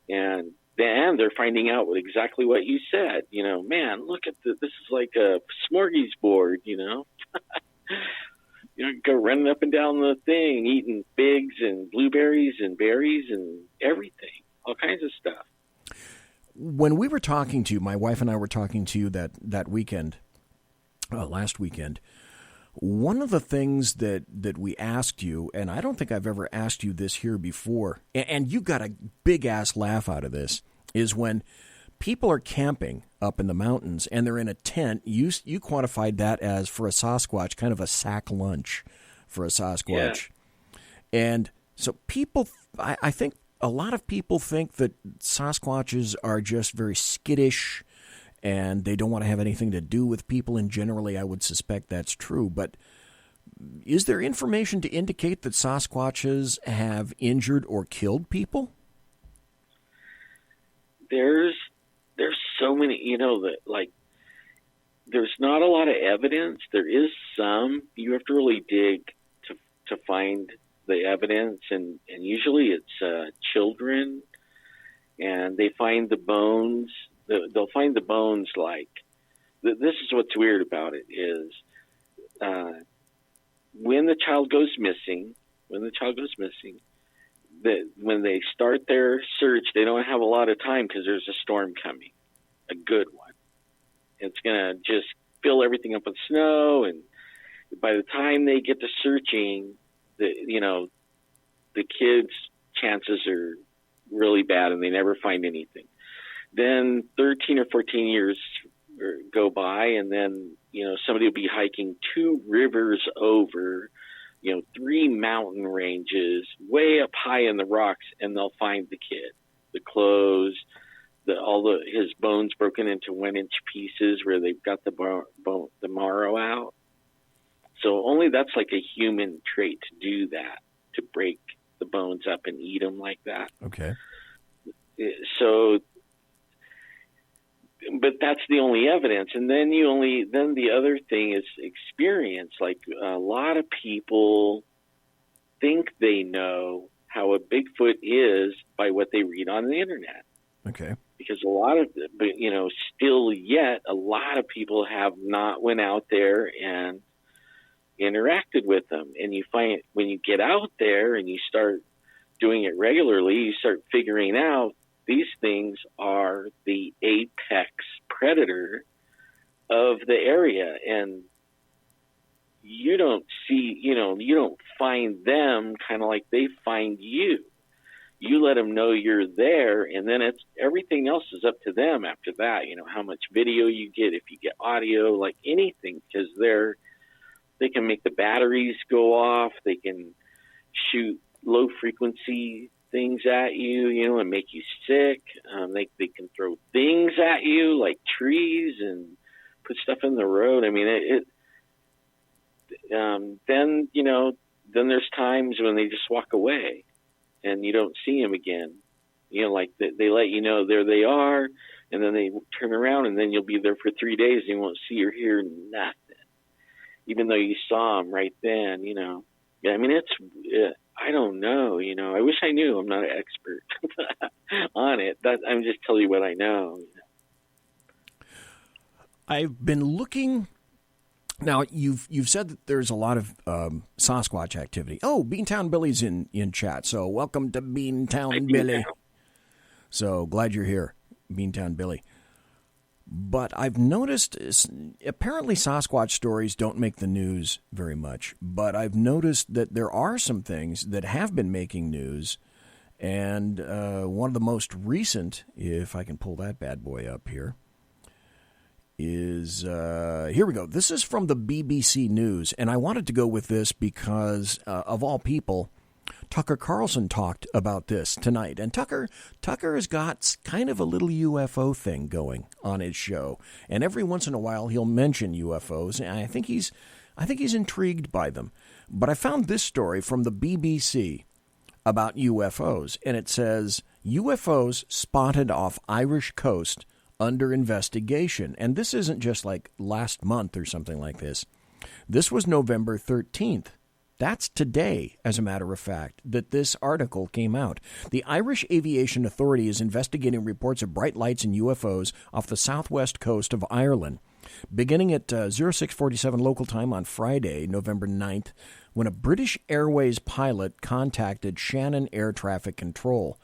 and then they're finding out exactly what you said. Man, look at this is like a smorgasbord. Go running up and down the thing, eating figs and blueberries and berries and everything, all kinds of stuff. When we were talking to you, my wife and I were talking to you that weekend, last weekend. One of the things that we asked you, and I don't think I've ever asked you this here before, and you got a big-ass laugh out of this, is when people are camping up in the mountains and they're in a tent, you quantified that as, for a Sasquatch, kind of a sack lunch for a Sasquatch. Yeah. And so people, I think a lot of people think that Sasquatches are just very skittish, and they don't want to have anything to do with people, and generally I would suspect that's true. But is there information to indicate that Sasquatches have injured or killed people? There's so many, there's not a lot of evidence. There is some. You have to really dig to find the evidence, and usually it's children, and they find the bones. They'll find the bones this is what's weird about it is when the child goes missing, when they start their search, they don't have a lot of time because there's a storm coming, a good one. It's going to just fill everything up with snow, and by the time they get to searching, the kids' chances are really bad, and they never find anything. Then 13 or 14 years go by, and then, somebody will be hiking 2 rivers over, 3 mountain ranges way up high in the rocks, and they'll find the kid, the clothes, his bones broken into 1-inch pieces where they've got the marrow out. So only that's like a human trait to do that, to break the bones up and eat them like that. Okay. So, but that's the only evidence. And then then the other thing is experience. Like a lot of people think they know how a Bigfoot is by what they read on the internet. Okay. Because a lot of, still yet, a lot of people have not went out there and interacted with them. And you find when you get out there and you start doing it regularly, you start figuring out these things are the apex predator of the area, and you don't see, you don't find them kind of like they find you. You let them know you're there, and then everything else is up to them after that. How much video you get, if you get audio, like anything, because they can make the batteries go off. They can shoot low frequency things at you, and make you sick. They can throw things at you like trees and put stuff in the road. I mean, then there's times when they just walk away and you don't see them again. Like they let you know there they are, and then they turn around, and then you'll be there for 3 days and you won't see or hear nothing, even though you saw them right then. Yeah, I mean, I don't know. I wish I knew. I'm not an expert on it. I'm just telling you what I know. I've been looking Now, you've said that there's a lot of Sasquatch activity. Oh, Beantown Billy's in chat, so welcome to Beantown Billy. So glad you're here, Beantown Billy. But I've noticed, apparently Sasquatch stories don't make the news very much, but I've noticed that there are some things that have been making news, and one of the most recent, if I can pull that bad boy up here, is, here we go. This is from the BBC News, and I wanted to go with this because, of all people, Tucker Carlson talked about this tonight. And Tucker has got kind of a little UFO thing going on his show. And every once in a while he'll mention UFOs, and I think he's intrigued by them. But I found this story from the BBC about UFOs, and it says, UFOs spotted off Irish coast under investigation. And this isn't just like last month or something like this. This was November 13th. That's today, as a matter of fact, that this article came out. The Irish Aviation Authority is investigating reports of bright lights and UFOs off the southwest coast of Ireland. Beginning at 06:47 local time on Friday, November 9th, when a British Airways pilot contacted Shannon Air Traffic Control.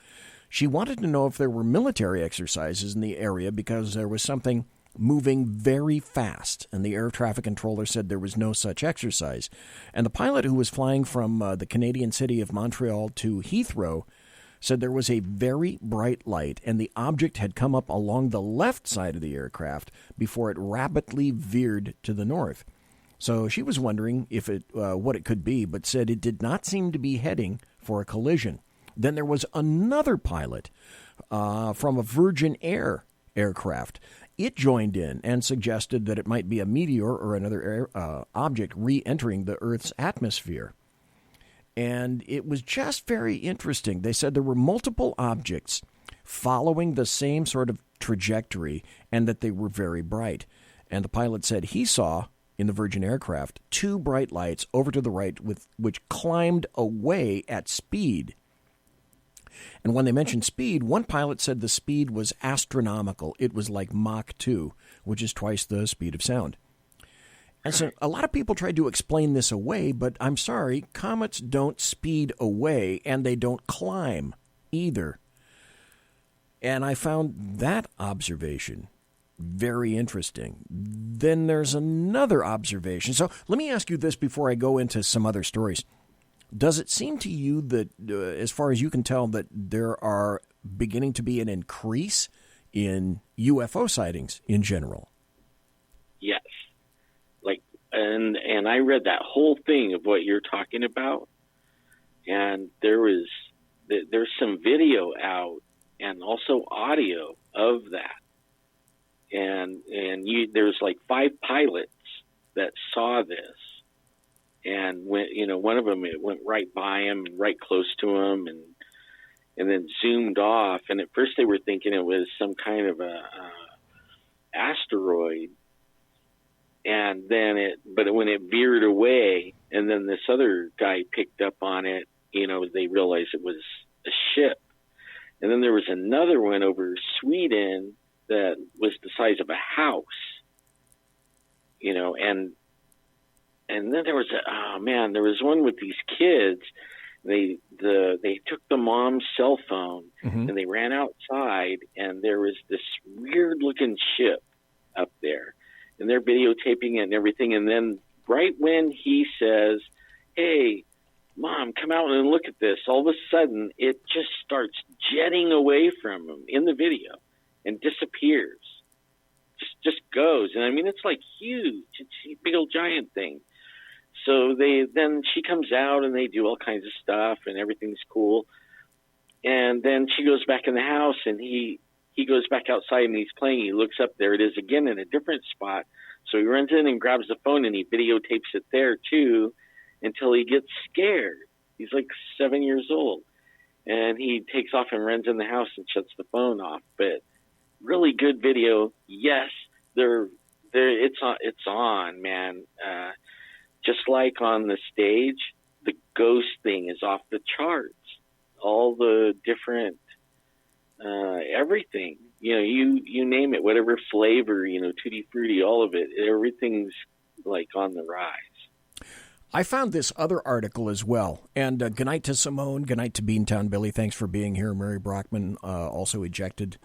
She wanted to know if there were military exercises in the area because there was something moving very fast, and the air traffic controller said there was no such exercise. And the pilot, who was flying from the Canadian city of Montreal to Heathrow, said there was a very bright light, and the object had come up along the left side of the aircraft before it rapidly veered to the north. So she was wondering if what it could be, but said it did not seem to be heading for a collision. Then there was another pilot from a Virgin Air aircraft. It joined in and suggested that it might be a meteor or another object re-entering the Earth's atmosphere. And it was just very interesting. They said there were multiple objects following the same sort of trajectory and that they were very bright. And the pilot said he saw in the Virgin aircraft 2 bright lights over to the right which climbed away at speed. And when they mentioned speed, one pilot said the speed was astronomical. It was like Mach 2, which is twice the speed of sound. And so a lot of people tried to explain this away, but I'm sorry, comets don't speed away, and they don't climb either. And I found that observation very interesting. Then there's another observation. So let me ask you this before I go into some other stories. Does it seem to you that, as far as you can tell, that there are beginning to be an increase in UFO sightings in general? Yes. And I read that whole thing of what you're talking about, and there's some video out and also audio of that. And there's like 5 pilots that saw this. And one of them, it went right by him, right close to him, and then zoomed off. And at first they were thinking it was some kind of a asteroid. And then when it veered away, and then this other guy picked up on it, they realized it was a ship. And then there was another one over Sweden that was the size of a house, and then there was there was one with these kids. They took the mom's cell phone and they ran outside, and there was this weird looking ship up there, and they're videotaping it and everything. And then right when he says, "Hey, Mom, come out and look at this," all of a sudden it just starts jetting away from him in the video and disappears. Just goes. And I mean, it's like huge. It's a big old giant thing. So then she comes out and they do all kinds of stuff and everything's cool. And then she goes back in the house and he goes back outside and he's playing. He looks up, there it is again in a different spot. So he runs in and grabs the phone and he videotapes it there too until he gets scared. He's like 7 years old. And he takes off and runs in the house and shuts the phone off. But really good video. Yes, it's on, man. Just like on the stage, the ghost thing is off the charts. All the different, everything, you name it, whatever flavor, tutti frutti, all of it, everything's like on the rise. I found this other article as well. And good night to Simone. Good night to Beantown Billy. Thanks for being here. Mary Brockman also ejected.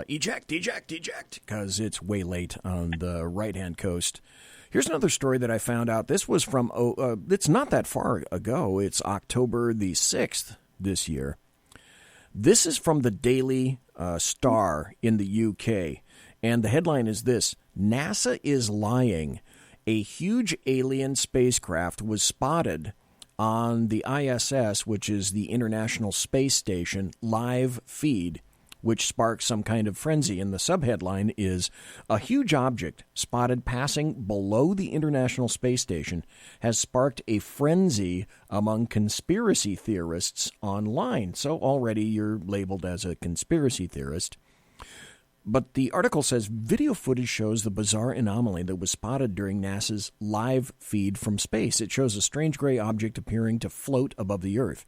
Eject, because it's way late on the right-hand coast. Here's another story that I found out. This was from, it's not that far ago. It's October the 6th this year. This is from the Daily Star in the UK. And the headline is this: NASA is lying. A huge alien spacecraft was spotted on the ISS, which is the International Space Station, live feed, which sparks some kind of frenzy. And the subheadline is, a huge object spotted passing below the International Space Station has sparked a frenzy among conspiracy theorists online. So already you're labeled as a conspiracy theorist. But the article says video footage shows the bizarre anomaly that was spotted during NASA's live feed from space. It shows a strange gray object appearing to float above the Earth.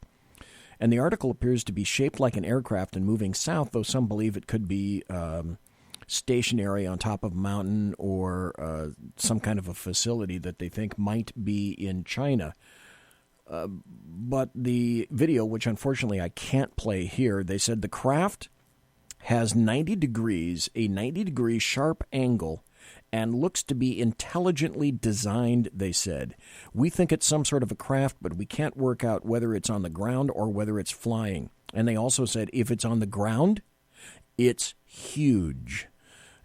And the article appears to be shaped like an aircraft and moving south, though some believe it could be stationary on top of a mountain or some kind of a facility that they think might be in China. But the video, which unfortunately I can't play here, they said the craft has 90 degrees, a 90-degree sharp angle, and looks to be intelligently designed, they said. We think it's some sort of a craft, but we can't work out whether it's on the ground or whether it's flying. And they also said if it's on the ground, it's huge.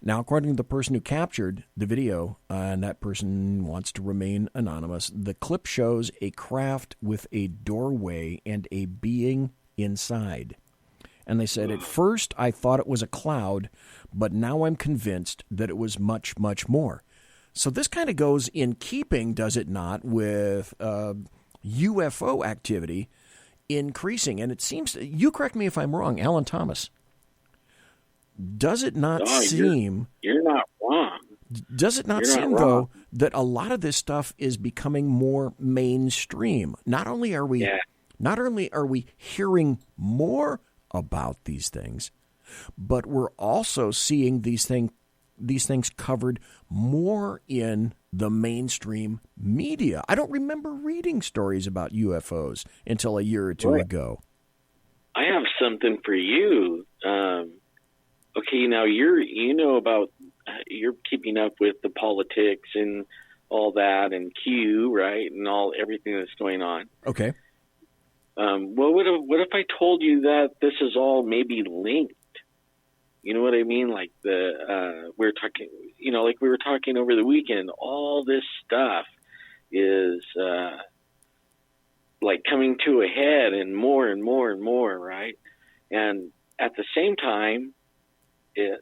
Now, according to the person who captured the video, and that person wants to remain anonymous, the clip shows a craft with a doorway and a being inside. And they said, at first I thought it was a cloud, but now I'm convinced that it was much, much more. So this kind of goes in keeping, does it not, with UFO activity increasing. And it seems, you correct me if I'm wrong, Alan Thomas, does it not seem... You're not wrong. Does it not seem, though, that a lot of this stuff is becoming more mainstream? Not only are we hearing more about these things, but we're also seeing these things covered more in the mainstream media. I don't remember reading stories about UFOs until a year or two ago. I have something for you. Okay, now you're keeping up with the politics and all that, and Q, right, and everything that's going on. Okay. What if I told you that this is all maybe linked? You know what I mean? Like we're talking, like we were talking over the weekend. All this stuff is like coming to a head, and more and more and more, right? And at the same time, it's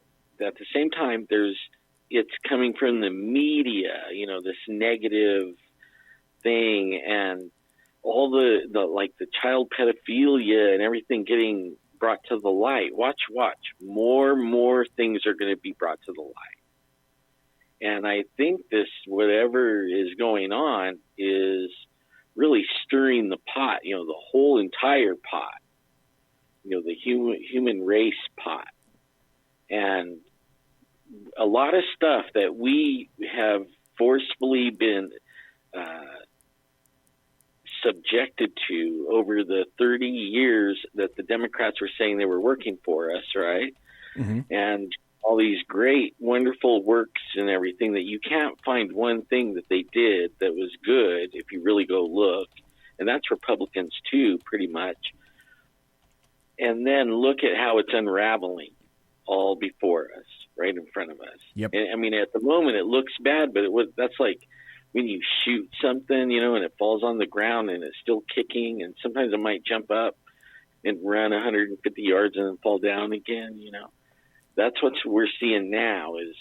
coming from the media. This negative thing and all the child pedophilia and everything getting brought to the light. Watch. More things are going to be brought to the light. And I think this, whatever is going on, is really stirring the pot, the whole entire pot, the human race pot. And a lot of stuff that we have forcefully been subjected to over the 30 years that the Democrats were saying they were working for us, right? Mm-hmm. And all these great, wonderful works and everything that you can't find one thing that they did that was good if you really go look. And that's Republicans too, pretty much. And then look at how it's unraveling all before us, right in front of us. Yep. And, I mean, at the moment it looks bad, but that's like when you shoot something, and it falls on the ground and it's still kicking, and sometimes it might jump up and run 150 yards and then fall down again, That's what we're seeing now is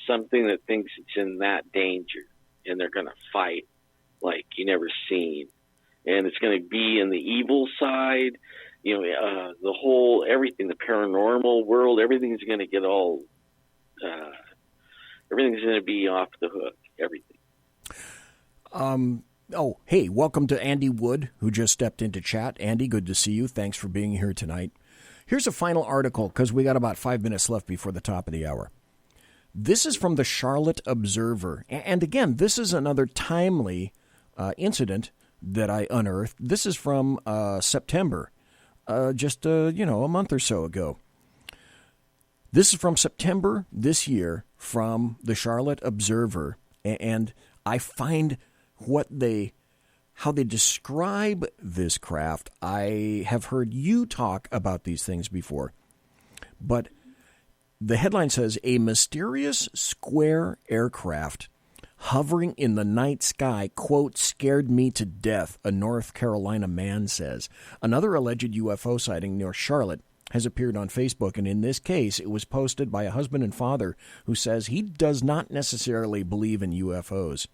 something that thinks it's in that danger, and they're going to fight like you never seen. And it's going to be in the evil side, the whole, everything, the paranormal world, everything's going to get everything's going to be off the hook, everything. Hey, welcome to Andy Wood, who just stepped into chat. Andy, good to see you. Thanks for being here tonight. Here's a final article, because we got about 5 minutes left before the top of the hour. This is from the Charlotte Observer. And again, this is another timely incident that I unearthed. This is from September, just a month or so ago. This is from September this year from the Charlotte Observer, and I find how they describe this craft. I have heard you talk about these things before, but the headline says, a mysterious square aircraft hovering in the night sky, quote, scared me to death, a North Carolina man says. Another alleged UFO sighting near Charlotte has appeared on Facebook, and in this case, it was posted by a husband and father who says he does not necessarily believe in UFOs.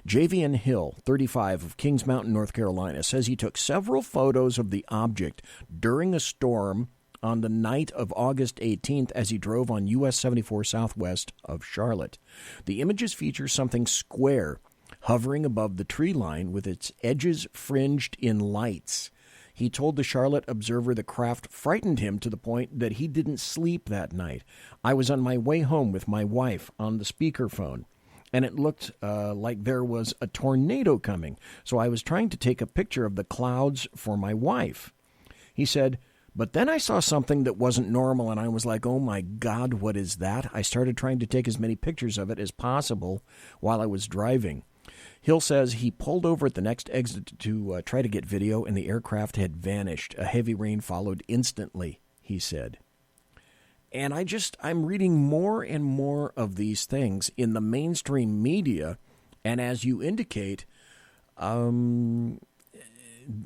Javian Hill, 35, of Kings Mountain, North Carolina, says he took several photos of the object during a storm on the night of August 18th as he drove on US 74 southwest of Charlotte. The images feature something square hovering above the tree line with its edges fringed in lights. He told the Charlotte Observer the craft frightened him to the point that he didn't sleep that night. I was on my way home with my wife on the speakerphone, and it looked like there was a tornado coming, so I was trying to take a picture of the clouds for my wife. He said, but then I saw something that wasn't normal, and I was like, oh my God, what is that? I started trying to take as many pictures of it as possible while I was driving. Hill says he pulled over at the next exit to try to get video, and the aircraft had vanished. A heavy rain followed instantly, he said. And I'm reading more and more of these things in the mainstream media, and as you indicate,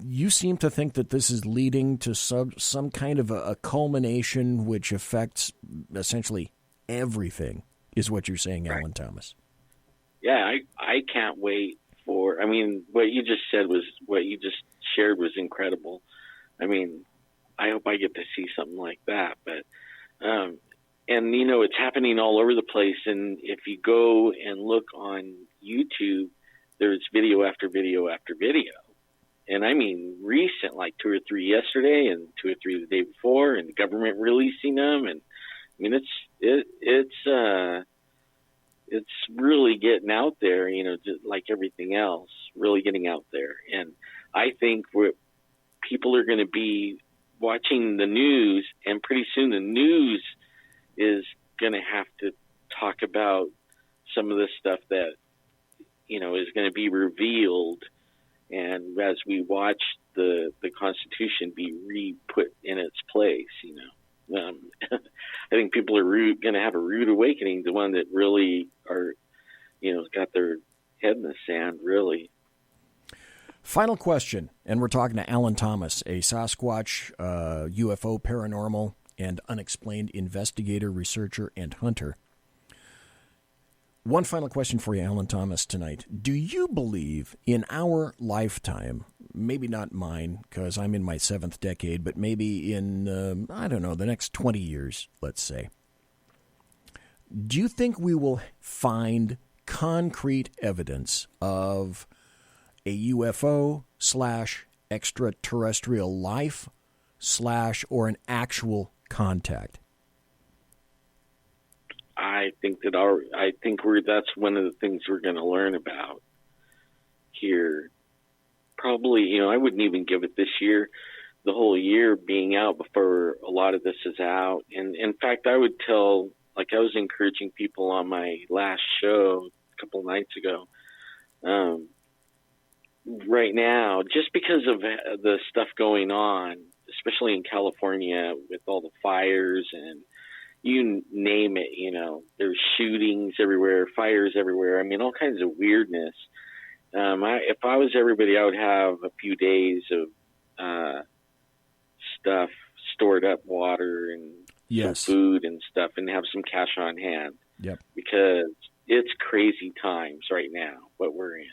you seem to think that this is leading to some kind of a culmination which affects essentially everything, is what you're saying, right. Alan Thomas. Yeah, I can't wait for, what you just shared was incredible. I hope I get to see something like that. But, it's happening all over the place. And if you go and look on YouTube, there's video after video after video. And recent, like 2 or 3 yesterday and 2 or 3 the day before, and the government releasing them. And it's really getting out there, just like everything else, really getting out there. And I think people are going to be watching the news, and pretty soon the news is going to have to talk about some of the stuff that, is going to be revealed. And as we watch the Constitution be re-put in its place, I think people are going to have a rude awakening, the one that really are, got their head in the sand, really. Final question, and we're talking to Alan Thomas, a Sasquatch, UFO, paranormal, and unexplained investigator, researcher, and hunter. One final question for you, Alan Thomas, tonight. Do you believe in our lifetime, maybe not mine, because I'm in my 7th decade, but maybe in, the next 20 years, let's say. Do you think we will find concrete evidence of a UFO / extraterrestrial life / or an actual contact? I think that's one of the things we're going to learn about here. Probably, I wouldn't even give it this year, the whole year being out before a lot of this is out. And in fact, I would tell, like I was encouraging people on my last show a couple of nights ago, right now, just because of the stuff going on, especially in California with all the fires and you name it, there's shootings everywhere, fires everywhere. All kinds of weirdness. If I was everybody, I would have a few days of stuff stored up, water and some food and stuff, and have some cash on hand. Yep. Because it's crazy times right now, what we're in.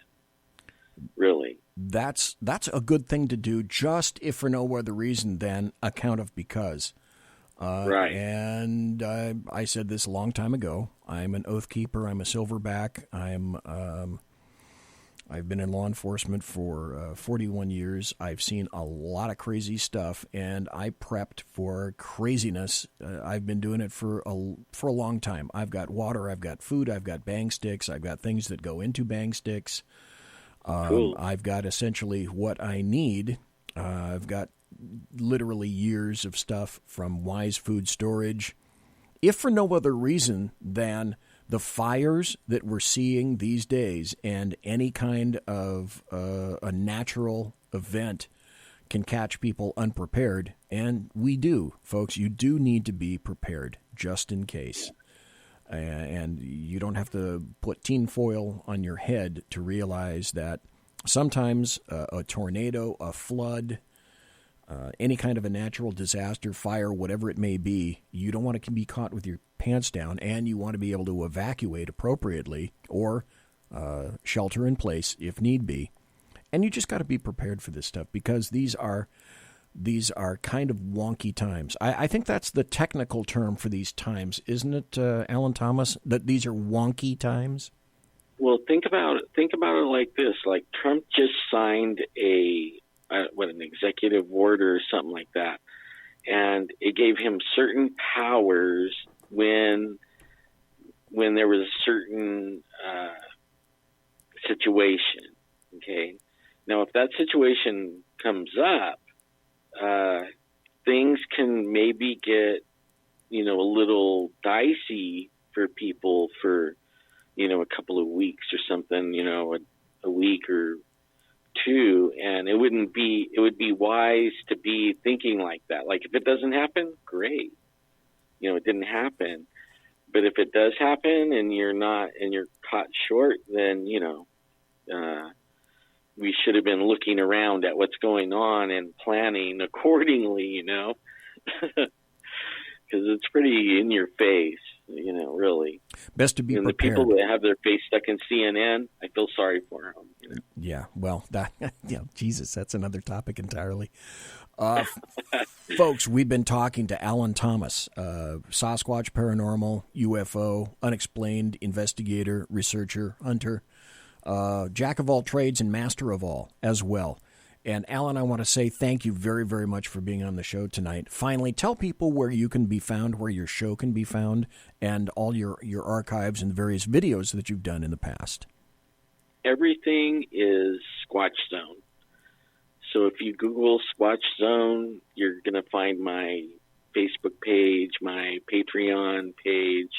Really. That's a good thing to do, just if for no other reason than account of because. Right. And I said this a long time ago. I'm an oath keeper. I'm a silverback. I'm I've been in law enforcement for 41 years. I've seen a lot of crazy stuff, and I prepped for craziness. I've been doing it for a long time. I've got water, I've got food, I've got bang sticks, I've got things that go into bang sticks. Cool. I've got essentially what I need. I've got literally years of stuff from Wise Food Storage, if for no other reason than the fires that we're seeing these days and any kind of a natural event can catch people unprepared. And we do, folks. You do need to be prepared just in case. And you don't have to put tinfoil on your head to realize that sometimes a tornado, a flood, any kind of a natural disaster, fire, whatever it may be, you don't want to be caught with your pants down, and you want to be able to evacuate appropriately or shelter in place if need be. And you just got to be prepared for this stuff because these are kind of wonky times. I think that's the technical term for these times, isn't it, Alan Thomas? That these are wonky times. Well, think about it like this: like Trump just signed an executive order or something like that, and it gave him certain powers when there was a certain situation. Okay, now if that situation comes up, things can maybe get a little dicey for people for a couple of weeks or something, a week or two, and it would be wise to be thinking like that. Like, if it doesn't happen, great. It didn't happen. But if it does happen and you're caught short, then, we should have been looking around at what's going on and planning accordingly, because it's pretty in your face, really. Best to be prepared. The people that have their face stuck in CNN, I feel sorry for them. Yeah, well, Jesus, that's another topic entirely. Folks, we've been talking to Alan Thomas, Sasquatch, paranormal, UFO, unexplained, investigator, researcher, hunter, jack of all trades and master of all as well. And Alan, I want to say thank you very, very much for being on the show tonight. Finally, tell people where you can be found, where your show can be found, and all your archives and various videos that you've done in the past. Everything is Squatch Zone. So if you Google Squatch Zone, you're going to find my Facebook page, my Patreon page,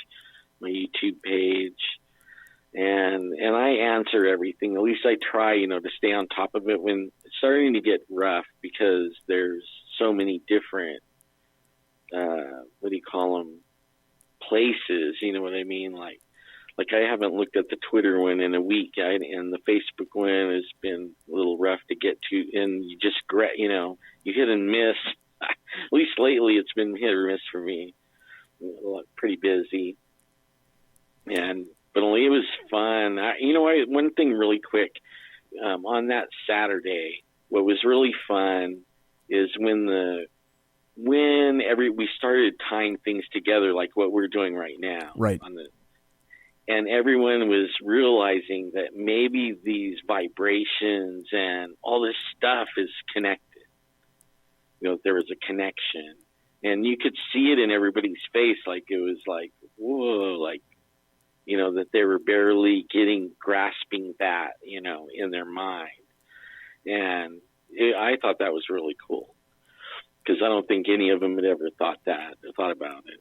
my YouTube page. And I answer everything. At least I try, to stay on top of it when it's starting to get rough because there's so many different, places, you know what I mean? Like I haven't looked at the Twitter one in a week, and the Facebook one has been a little rough to get to, and you just, you hit and miss. At least lately it's been hit or miss for me. Pretty busy. But only it was fun. One thing really quick, on that Saturday, what was really fun is when we started tying things together, like what we're doing right now. Right. And everyone was realizing that maybe these vibrations and all this stuff is connected. There was a connection. And you could see it in everybody's face, like it was like, whoa, like, that they were barely grasping that, in their mind. And I thought that was really cool because I don't think any of them had ever thought about it.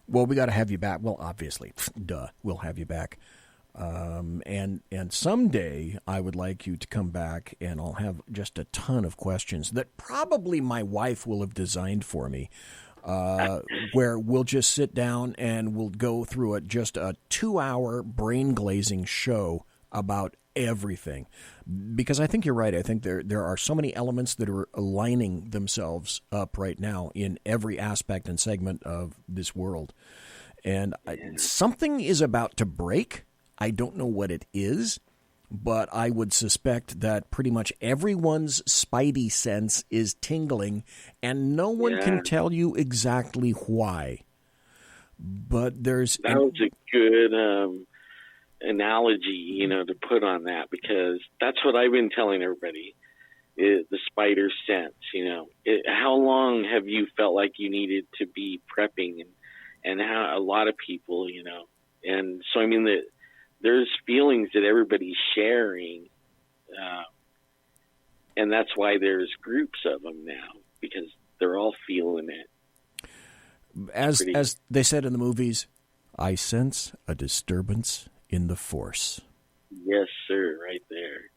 Well, we got to have you back. Well, obviously, duh, we'll have you back. And someday I would like you to come back, and I'll have just a ton of questions that probably my wife will have designed for me, where we'll just sit down and we'll go through just a 2-hour brain-glazing show about everything. Because I think you're right. I think there are so many elements that are aligning themselves up right now in every aspect and segment of this world. And something is about to break. I don't know what it is, but I would suspect that pretty much everyone's spidey sense is tingling, and no one can tell you exactly why. But that was a good analogy, to put on that, because that's what I've been telling everybody, is the spider sense. How long have you felt like you needed to be prepping, and how a lot of people, and so there's feelings that everybody's sharing, and that's why there's groups of them now, because they're all feeling it. As they said in the movies, I sense a disturbance in the force. Yes, sir, right there.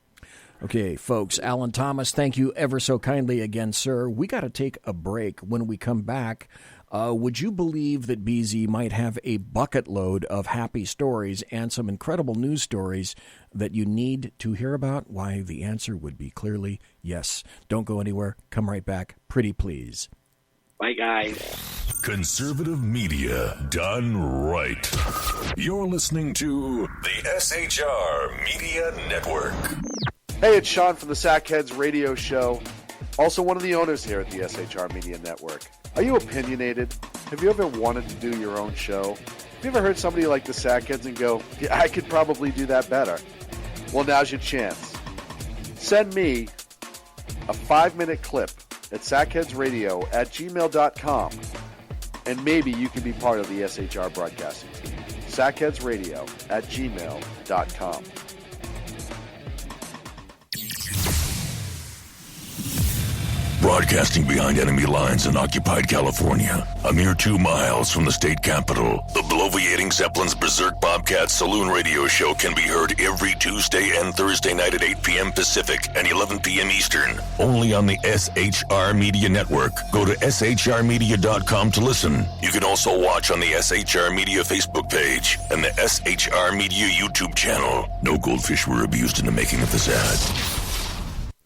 Okay, folks, Alan Thomas, thank you ever so kindly again, sir. We got to take a break. When we come back, would you believe that BZ might have a bucket load of happy stories and some incredible news stories that you need to hear about? Why, the answer would be clearly yes. Don't go anywhere. Come right back. Pretty please. Bye, guys. Conservative media done right. You're listening to the SHR Media Network. Hey, it's Sean from the Sackheads Radio Show, also one of the owners here at the SHR Media Network. Are you opinionated? Have you ever wanted to do your own show? Have you ever heard somebody like the Sackheads and go, yeah, I could probably do that better? Well, now's your chance. Send me a 5-minute clip at sackheadsradio@gmail.com, and maybe you can be part of the SHR broadcasting team. sackheadsradio@gmail.com. Broadcasting behind enemy lines in occupied California, a mere 2 miles from the state capital, the bloviating Zeppelin's Berserk Bobcat Saloon radio show can be heard every Tuesday and Thursday night at 8 p.m. Pacific and 11 p.m. Eastern, only on the SHR Media Network. Go to shrmedia.com to listen. You can also watch on the SHR Media Facebook page and the SHR Media YouTube channel. No goldfish were abused in the making of this ad.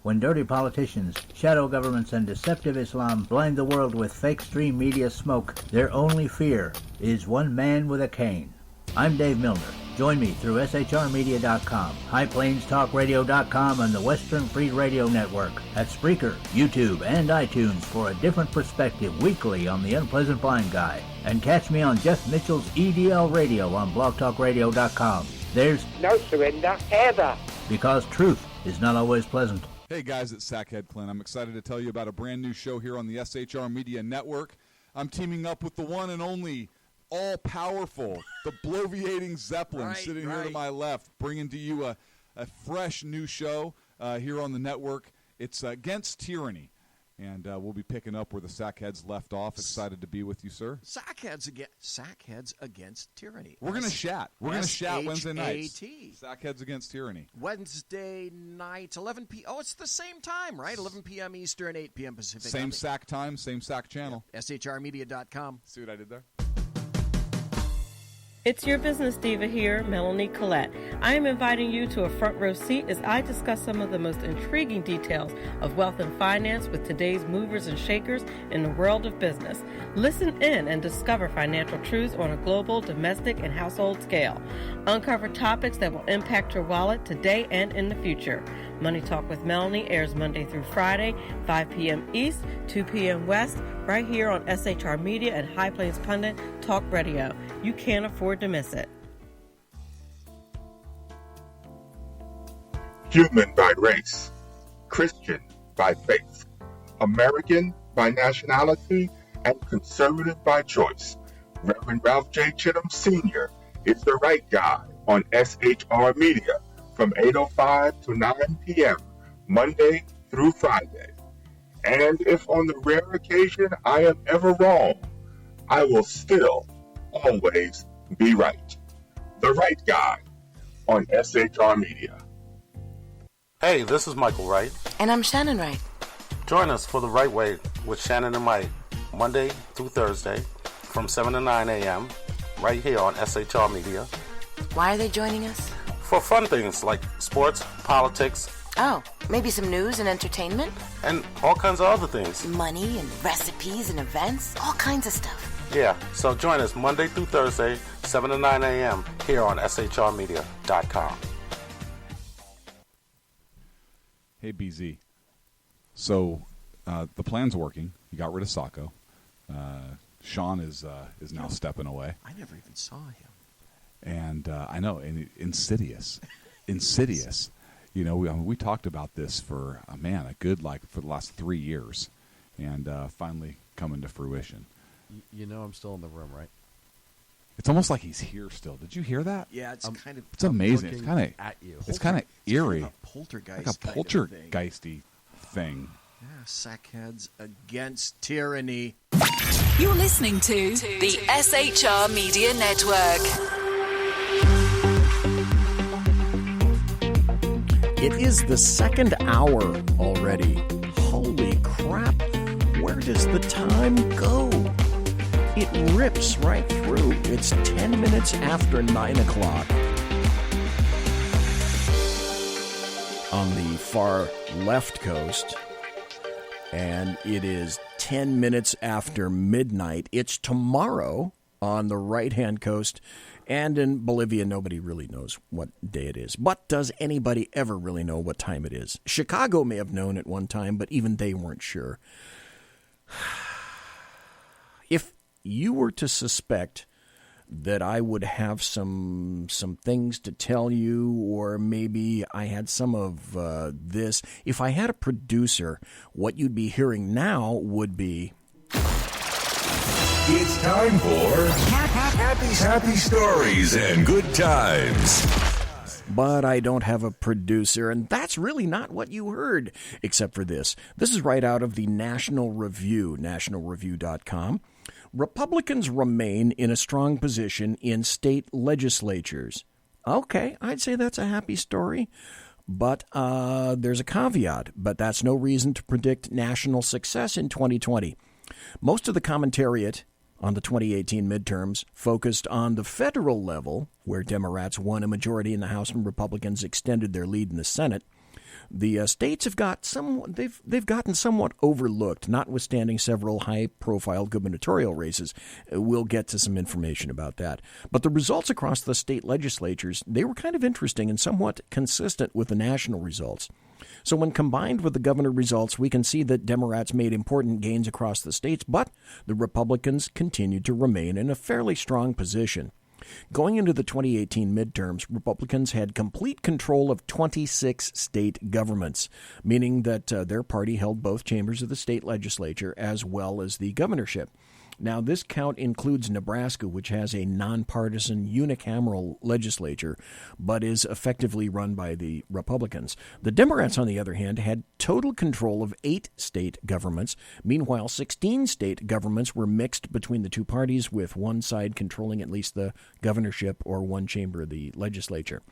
When dirty politicians, shadow governments, and deceptive Islam blind the world with fake stream media smoke, their only fear is one man with a cane. I'm Dave Milner. Join me through SHRmedia.com, HighPlainsTalkRadio.com, and the Western Free Radio Network at Spreaker, YouTube, and iTunes for a different perspective weekly on the Unpleasant Blind Guy. And catch me on Jeff Mitchell's EDL Radio on BlogTalkRadio.com. There's no surrender ever, because truth is not always pleasant. Hey guys, it's Sackhead Clint. I'm excited to tell you about a brand new show here on the SHR Media Network. I'm teaming up with the one and only all-powerful, the bloviating Zeppelin, sitting here to my left, bringing to you a fresh new show here on the network. It's Against Tyranny, and we'll be picking up where the Sackheads left off. Excited to be with you, sir. Sackheads Against Tyranny. We're going to chat. We're going to chat Wednesday nights. SHAT. Sackheads Against Tyranny. Wednesday night, 11 p.m. Oh, it's the same time, right? 11 p.m. Eastern, 8 p.m. Pacific. Same SAC time, same SAC channel. Yep. SHRmedia.com. See what I did there? It's your business diva here, Melanie Collette. I am inviting you to a front row seat as I discuss some of the most intriguing details of wealth and finance with today's movers and shakers in the world of business. Listen in and discover financial truths on a global, domestic, and household scale. Uncover topics that will impact your wallet today and in the future. Money Talk with Melanie airs Monday through Friday, 5 p.m. East, 2 p.m. West, right here on SHR Media and High Plains Pundit Talk Radio. You can't afford to miss it. Human by race, Christian by faith, American by nationality, and conservative by choice. Reverend Ralph J. Chittum Sr. is the right guy on SHR Media from 8:05 to 9 p.m. Monday through Friday. And if on the rare occasion I am ever wrong, I will still always be right. The right guy on SHR Media. Hey, this is Michael Wright. And I'm Shannon Wright. Join us for The Right Way with Shannon and Mike, Monday through Thursday from 7 to 9 a.m. right here on SHR Media. Why are they joining us? For fun things like sports, politics. Oh, maybe some news and entertainment? And all kinds of other things. Money and recipes and events, all kinds of stuff. Yeah, so join us Monday through Thursday, 7 to 9 a.m. here on SHRmedia.com. Hey, BZ. So the plan's working. You got rid of Sacco. Sean is now stepping away. I never even saw him. And I know, and insidious. You know, we talked about this for, for the last 3 years, and finally coming to fruition. You know I'm still in the room, right? It's almost like he's here still. Did you hear that? Yeah, it's kind of... It's amazing. It's kind of at you. It's kind of eerie. It's kind of a poltergeist. Like a poltergeisty thing. Yeah, sackheads against tyranny. You're listening to the SHR Media Network. It is the second hour already. Holy crap. Where does the time go? It rips right through. It's 10 minutes after 9 o'clock. On the far left coast. And it is 10 minutes after midnight. It's tomorrow on the right-hand coast. And in Bolivia, nobody really knows what day it is. But does anybody ever really know what time it is? Chicago may have known at one time, but even they weren't sure. If you were to suspect that I would have some things to tell you, or maybe I had some of this, if I had a producer, what you'd be hearing now would be... It's time for happy stories and good times. But I don't have a producer, and that's really not what you heard, except for this. This is right out of the National Review, nationalreview.com. Republicans remain in a strong position in state legislatures. Okay, I'd say that's a happy story. But there's a caveat, but that's no reason to predict national success in 2020. Most of the commentariat on the 2018 midterms focused on the federal level, where Democrats won a majority in the House and Republicans extended their lead in the Senate. The states have they've gotten somewhat overlooked, notwithstanding several high-profile gubernatorial races. We'll get to some information about that. But the results across the state legislatures, they were kind of interesting and somewhat consistent with the national results. So when combined with the governor results, we can see that Democrats made important gains across the states, but the Republicans continued to remain in a fairly strong position. Going into the 2018 midterms, Republicans had complete control of 26 state governments, meaning that their party held both chambers of the state legislature as well as the governorship. Now, this count includes Nebraska, which has a nonpartisan unicameral legislature, but is effectively run by the Republicans. The Democrats, on the other hand, had total control of 8 state governments. Meanwhile, 16 state governments were mixed between the two parties, with one side controlling at least the governorship or one chamber of the legislature.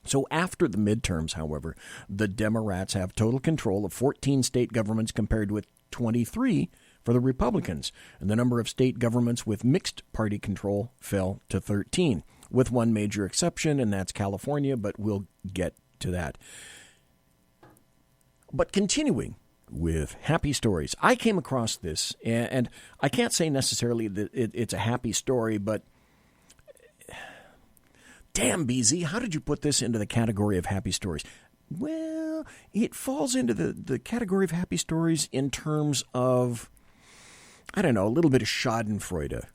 So after the midterms, however, the Democrats have total control of 14 state governments compared with 23 for the Republicans, and the number of state governments with mixed party control fell to 13, with one major exception, and that's California, but we'll get to that. But continuing with happy stories, I came across this, and I can't say necessarily that it's a happy story, but damn, BZ, how did you put this into the category of happy stories? Well, it falls into the category of happy stories in terms of, I don't know, a little bit of schadenfreude.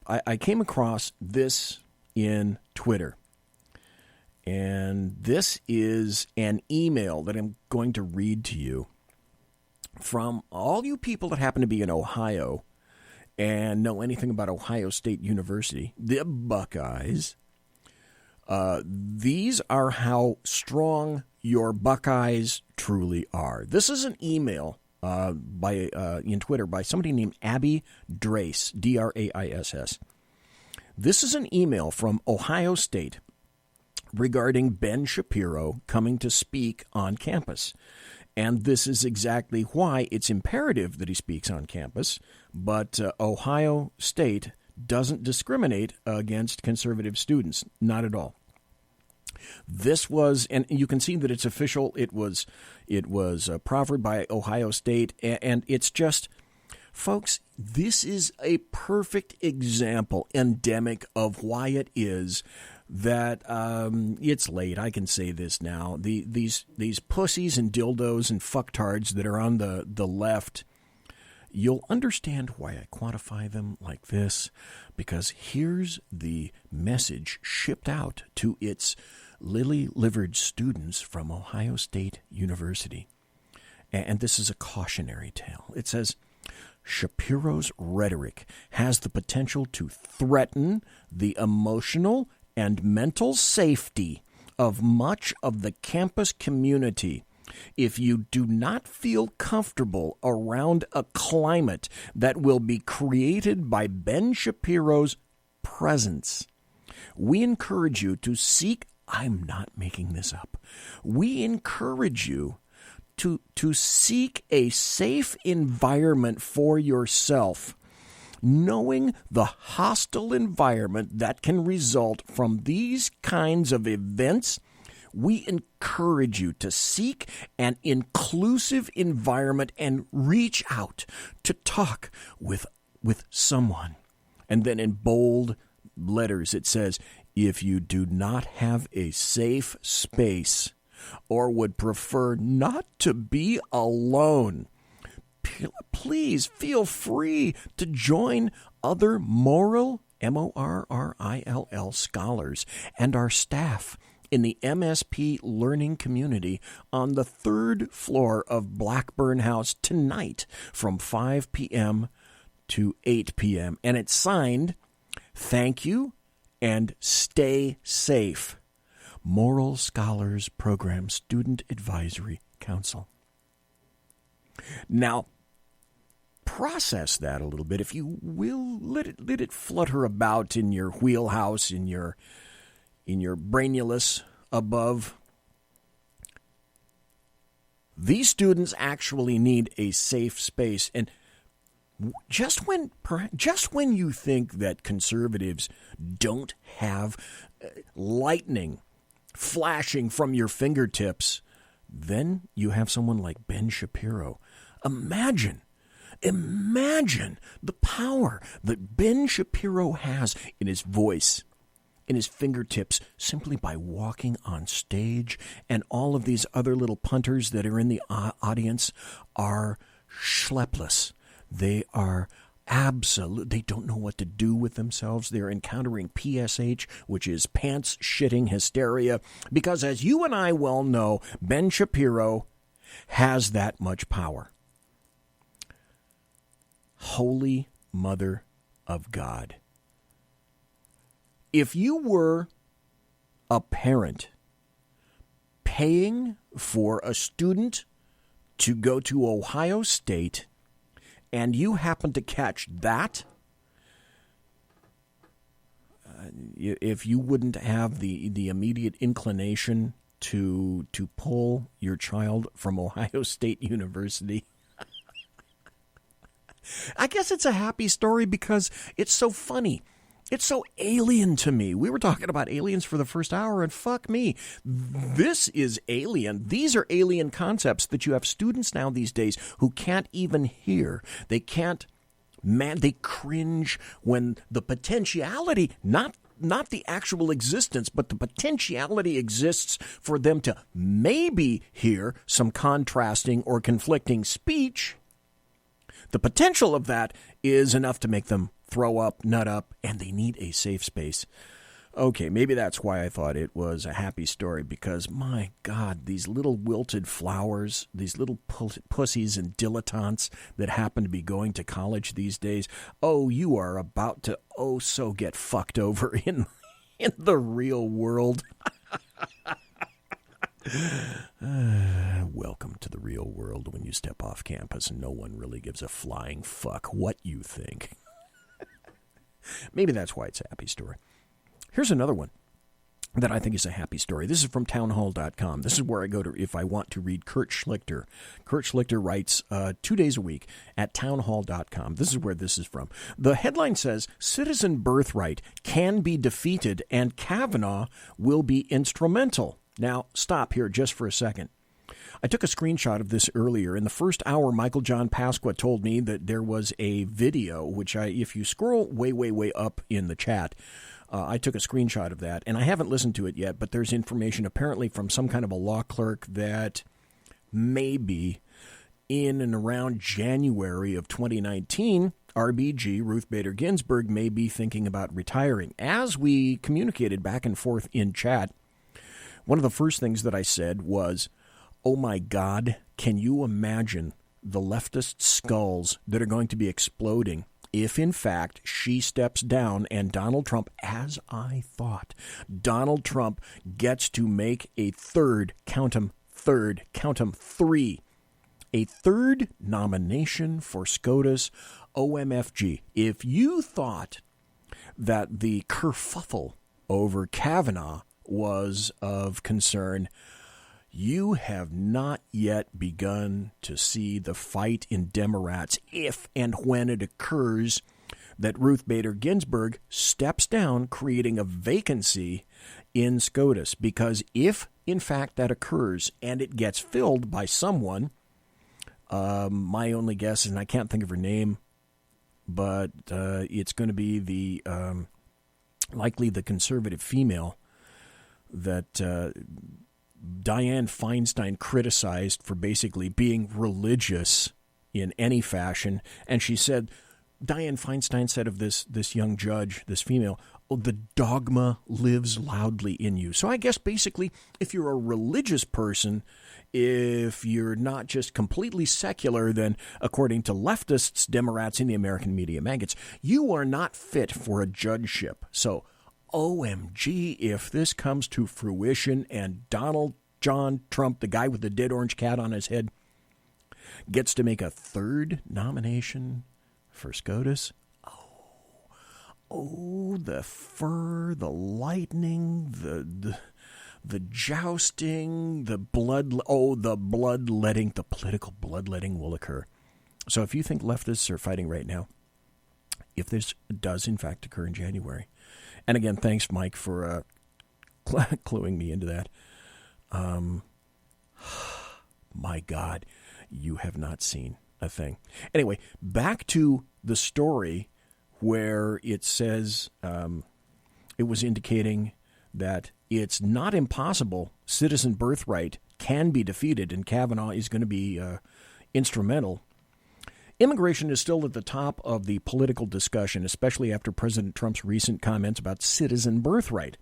I came across this in Twitter, and this is an email that I'm going to read to you from all you people that happen to be in Ohio and know anything about Ohio State University, the Buckeyes. These are how strong your Buckeyes truly are. This is an email in Twitter by somebody named Abby Drace, Draiss. This is an email from Ohio State regarding Ben Shapiro coming to speak on campus. And this is exactly why it's imperative that he speaks on campus. But Ohio State doesn't discriminate against conservative students, not at all. This was, and you can see that it's official. It was proffered by Ohio State, and it's just, folks, this is a perfect example, endemic of why it is that it's late. I can say this now. These pussies and dildos and fucktards that are on the left, you'll understand why I quantify them like this, because here's the message shipped out to its lily-livered students from Ohio State University. And this is a cautionary tale. It says, Shapiro's rhetoric has the potential to threaten the emotional and mental safety of much of the campus community if you do not feel comfortable around a climate that will be created by Ben Shapiro's presence. We encourage you to seek, I'm not making this up, we encourage you to seek a safe environment for yourself, knowing the hostile environment that can result from these kinds of events. We encourage you to seek an inclusive environment and reach out to talk with someone. And then in bold letters it says, if you do not have a safe space or would prefer not to be alone, please feel free to join other moral, M-O-R-R-I-L-L, scholars and our staff in the MSP learning community on the 3rd floor of Blackburn House tonight from 5 p.m. to 8 p.m. And it's signed, Thank You and Stay Safe, Moral Scholars Program Student Advisory Council. Now, process that a little bit, if you will. Let it flutter about in your wheelhouse, in your brainulus above. These students actually need a safe space, and just when you think that conservatives don't have lightning flashing from your fingertips, then you have someone like Ben Shapiro. Imagine the power that Ben Shapiro has in his voice, in his fingertips, simply by walking on stage. And all of these other little punters that are in the audience are schlepless. They are they don't know what to do with themselves. They're encountering PSH, which is pants shitting hysteria, because as you and I well know, Ben Shapiro has that much power. Holy Mother of God. If you were a parent paying for a student to go to Ohio State and you happen to catch that, if you wouldn't have the immediate inclination to pull your child from Ohio State University, I guess it's a happy story because it's so funny. It's so alien to me. We were talking about aliens for the first hour, and fuck me. This is alien. These are alien concepts that you have students now these days who can't even hear. They can't, they cringe when the potentiality, not the actual existence, but the potentiality exists for them to maybe hear some contrasting or conflicting speech. The potential of that is enough to make them throw up, nut up, and they need a safe space. Okay, maybe that's why I thought it was a happy story, because, my God, these little wilted flowers, these little pussies and dilettantes that happen to be going to college these days, oh, you are about to, so get fucked over in the real world. Welcome to the real world. When you step off campus, no one really gives a flying fuck what you think. Maybe that's why it's a happy story. Here's another one that I think is a happy story. This is from townhall.com. This is where I go to if I want to read Kurt Schlichter. Kurt Schlichter writes 2 days a week at townhall.com. This is where this is from. The headline says, Citizen Birthright can be defeated and Kavanaugh will be instrumental. Now, stop here just for a second. I took a screenshot of this earlier. In the first hour, Michael John Pasqua told me that there was a video, which if you scroll way, way, way up in the chat, I took a screenshot of that, and I haven't listened to it yet, but there's information apparently from some kind of a law clerk that maybe in and around January of 2019, RBG, Ruth Bader Ginsburg, may be thinking about retiring. As we communicated back and forth in chat, one of the first things that I said was, oh my God, can you imagine the leftist skulls that are going to be exploding if, in fact, she steps down and Donald Trump, as I thought, Donald Trump gets to make a third, count 'em, three, a third nomination for SCOTUS OMFG. If you thought that the kerfuffle over Kavanaugh was of concern, you have not yet begun to see the fight in Democrats if and when it occurs that Ruth Bader Ginsburg steps down, creating a vacancy in SCOTUS. Because if, in fact, that occurs and it gets filled by someone, my only guess is, and I can't think of her name, but it's going to be the likely the conservative female that Dianne Feinstein criticized for basically being religious in any fashion. And she said, Dianne Feinstein said of this young judge, this female, oh, the dogma lives loudly in you. So I guess basically if you're a religious person, if you're not just completely secular, then according to leftists, Democrats, and the American media maggots, you are not fit for a judgeship. So OMG, if this comes to fruition and Donald John Trump, the guy with the dead orange cat on his head, gets to make a third nomination for SCOTUS, oh, the fur, the lightning, the jousting, the bloodletting, the political bloodletting will occur. So if you think leftists are fighting right now, if this does in fact occur in January, and again, thanks, Mike, for cluing me into that. My God, you have not seen a thing. Anyway, back to the story where it says it was indicating that it's not impossible. Citizen birthright can be defeated, and Kavanaugh is going to be instrumental. Immigration is still at the top of the political discussion, especially after President Trump's recent comments about citizen birthright.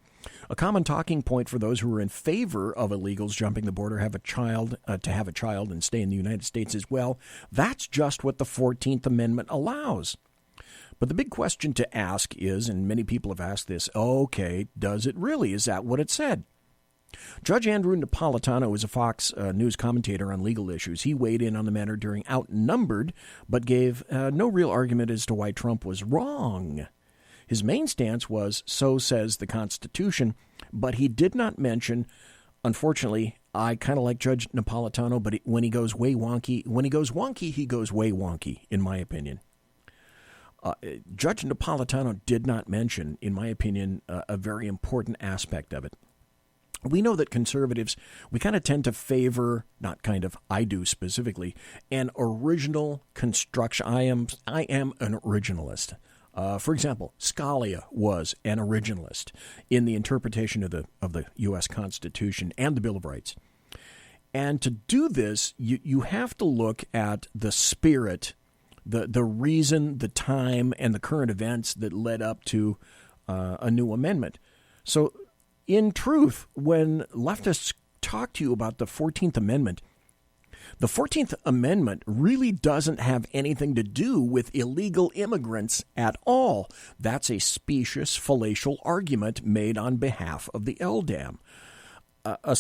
A common talking point for those who are in favor of illegals jumping the border to have a child and stay in the United States as well. That's just what the 14th Amendment allows. But the big question to ask is, and many people have asked this, okay, does it really? Is that what it said? Judge Andrew Napolitano is a Fox News commentator on legal issues. He weighed in on the matter during Outnumbered, but gave no real argument as to why Trump was wrong. His main stance was, so says the Constitution, but he did not mention, unfortunately, I kind of like Judge Napolitano, but when he goes way wonky, he goes way wonky, in my opinion. Judge Napolitano did not mention, in my opinion, a very important aspect of it. We know that conservatives, we kind of tend to favor, not kind of, I do specifically, an original construction. I am an originalist. For example, Scalia was an originalist in the interpretation of the U.S. Constitution and the Bill of Rights. And to do this, you have to look at the spirit, the reason, the time, and the current events that led up to a new amendment. So, in truth, when leftists talk to you about the 14th Amendment, the 14th Amendment really doesn't have anything to do with illegal immigrants at all. That's a specious, fallacious argument made on behalf of the LDAM. A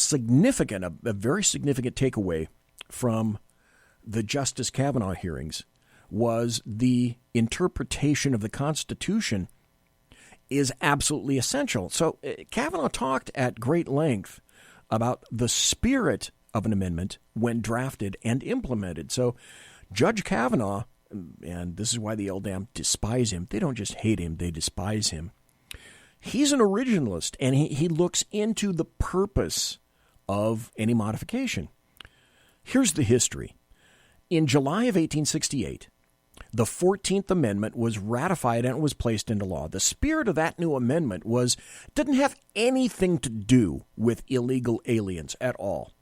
very significant takeaway from the Justice Kavanaugh hearings was the interpretation of the Constitution is absolutely essential. So Kavanaugh talked at great length about the spirit of an amendment when drafted and implemented. So Judge Kavanaugh, and this is why the LDAM despise him. They don't just hate him, they despise him. He's an originalist, and he looks into the purpose of any modification. Here's the history. In July of 1868, the 14th Amendment was ratified and was placed into law. The spirit of that new amendment didn't have anything to do with illegal aliens at all.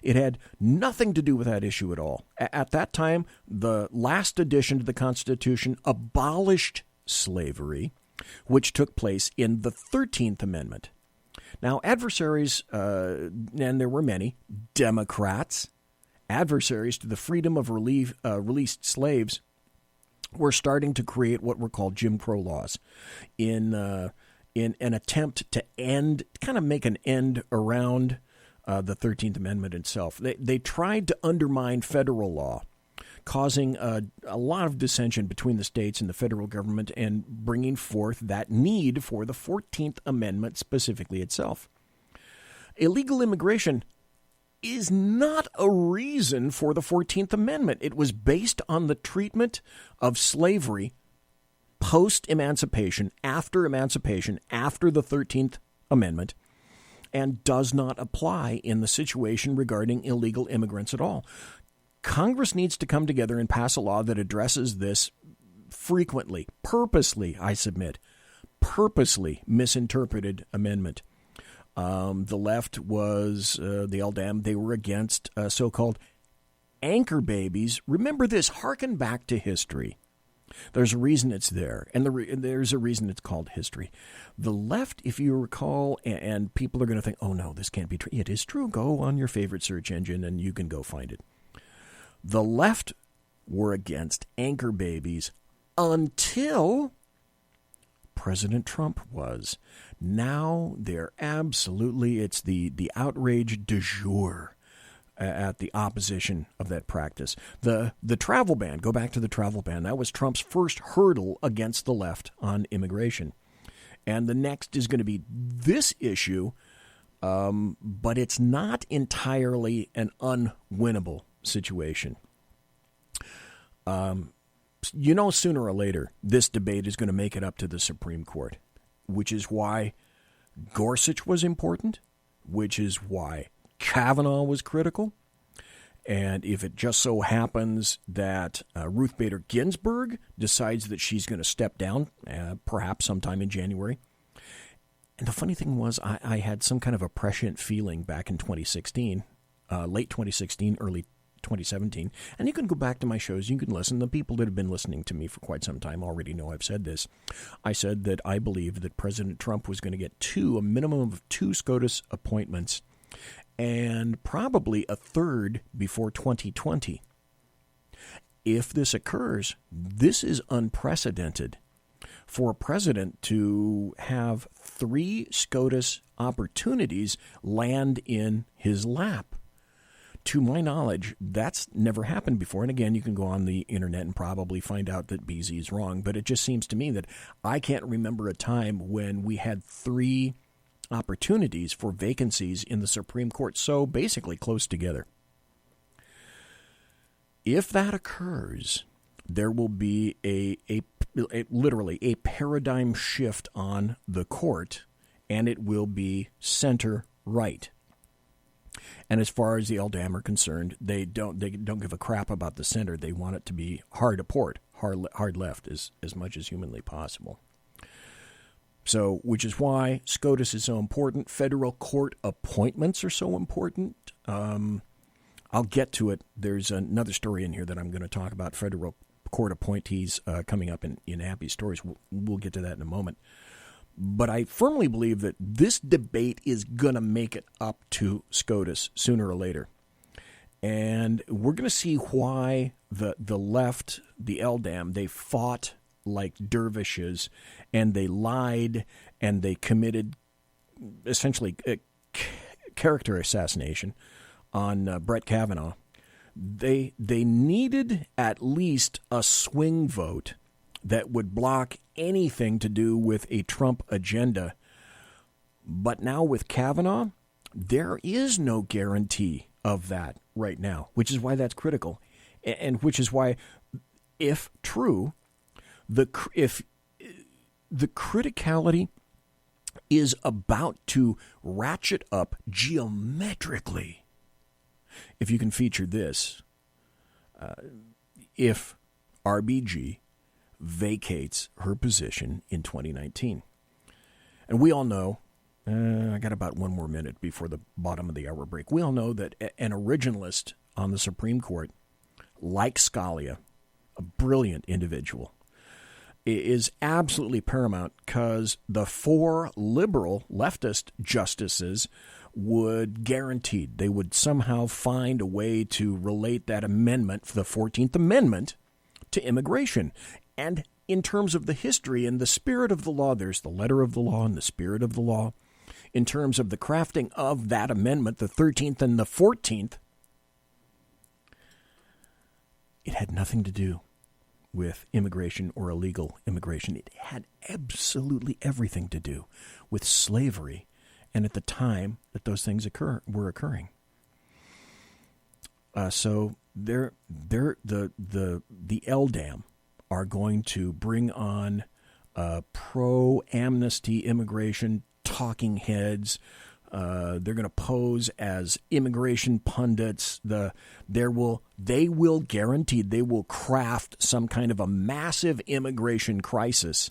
It had nothing to do with that issue at all. At that time, the last addition to the Constitution abolished slavery, which took place in the 13th Amendment. Now, adversaries, and there were many, Democrats, adversaries to the freedom of released slaves, were starting to create what were called Jim Crow laws in an attempt to make an end around the 13th Amendment itself. They tried to undermine federal law, causing a lot of dissension between the states and the federal government and bringing forth that need for the 14th Amendment specifically itself. Illegal immigration is not a reason for the 14th Amendment. It was based on the treatment of slavery post-emancipation, after the 13th Amendment, and does not apply in the situation regarding illegal immigrants at all. Congress needs to come together and pass a law that addresses this frequently, purposely, I submit, purposely misinterpreted amendment. The left was the LDAM. They were against so-called anchor babies. Remember this, hearken back to history. There's a reason it's there, and there's a reason it's called history. The left, if you recall, and people are going to think, oh, no, this can't be true. It is true. Go on your favorite search engine, and you can go find it. The left were against anchor babies until President Trump was. Now they're absolutely, it's the outrage du jour at the opposition of that practice. The travel ban, go back to the travel ban, that was Trump's first hurdle against the left on immigration. And the next is going to be this issue, but it's not entirely an unwinnable situation. Sooner or later, this debate is going to make it up to the Supreme Court, which is why Gorsuch was important, which is why Kavanaugh was critical. And if it just so happens that Ruth Bader Ginsburg decides that she's going to step down, perhaps sometime in January. And the funny thing was, I had some kind of a prescient feeling back in 2016, late 2016, early 2017. And you can go back to my shows. You can listen. The people that have been listening to me for quite some time already know I've said this. I said that I believed that President Trump was going to get a minimum of 2 SCOTUS appointments and probably a third before 2020. If this occurs, this is unprecedented for a president to have 3 SCOTUS opportunities land in his lap. To my knowledge, that's never happened before. And again, you can go on the internet and probably find out that BZ is wrong. But it just seems to me that I can't remember a time when we had 3 opportunities for vacancies in the Supreme Court so basically close together. If that occurs, there will be literally a paradigm shift on the court, and it will be center-right. And as far as the LDAM are concerned, they don't give a crap about the center. They want it to be hard left as much as humanly possible. So, which is why SCOTUS is so important. Federal court appointments are so important. I'll get to it. There's another story in here that I'm going to talk about federal court appointees coming up in Happy Stories. We'll get to that in a moment. But I firmly believe that this debate is going to make it up to SCOTUS sooner or later. And we're going to see why the left, the LDAM, they fought like dervishes, and they lied, and they committed essentially character assassination on Brett Kavanaugh. They needed at least a swing vote that would block anything to do with a Trump agenda. But now with Kavanaugh, there is no guarantee of that right now, which is why that's critical. And which is why, if true, if the criticality is about to ratchet up geometrically, if you can feature this, if RBG vacates her position in 2019. And we all know I got about one more minute before the bottom of the hour break. We all know that an originalist on the Supreme Court, like Scalia, a brilliant individual, is absolutely paramount because the 4 liberal leftist justices would guaranteed they would somehow find a way to relate that amendment, the 14th Amendment, to immigration. And in terms of the history and the spirit of the law, there's the letter of the law and the spirit of the law. In terms of the crafting of that amendment, the 13th and the 14th, it had nothing to do with immigration or illegal immigration. It had absolutely everything to do with slavery, and at the time that those things were occurring. So the LDAM are going to bring on pro-amnesty immigration talking heads. They're going to pose as immigration pundits. They will guaranteed they will craft some kind of a massive immigration crisis,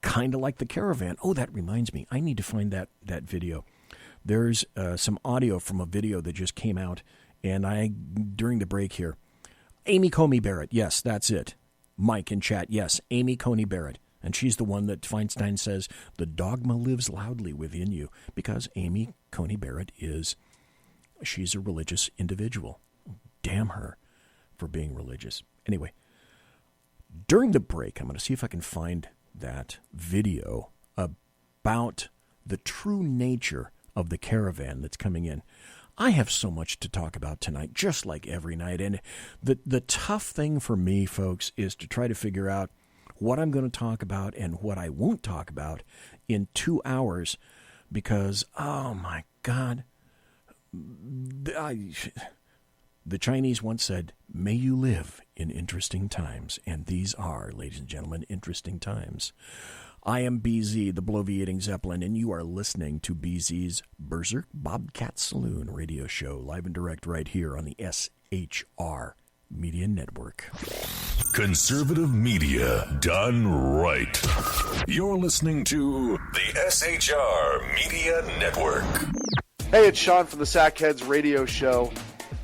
kind of like the caravan. Oh, that reminds me. I need to find that video. There's some audio from a video that just came out, and during the break here, Amy Coney Barrett. Yes, that's it. Mike in chat. Yes, Amy Coney Barrett. And she's the one that Feinstein says the dogma lives loudly within you, because Amy Coney Barrett she's a religious individual. Damn her for being religious. Anyway, during the break, I'm going to see if I can find that video about the true nature of the caravan that's coming in. I have so much to talk about tonight, just like every night. And the tough thing for me, folks, is to try to figure out what I'm going to talk about and what I won't talk about in 2 hours, because, oh my God, the Chinese once said, may you live in interesting times. And these are, ladies and gentlemen, interesting times. I am BZ, the bloviating Zeppelin, and you are listening to BZ's Berserk Bobcat Saloon radio show, live and direct right here on the SHR Media Network. Conservative media done right. You're listening to the SHR Media Network. Hey, it's Sean from the Sackheads radio show,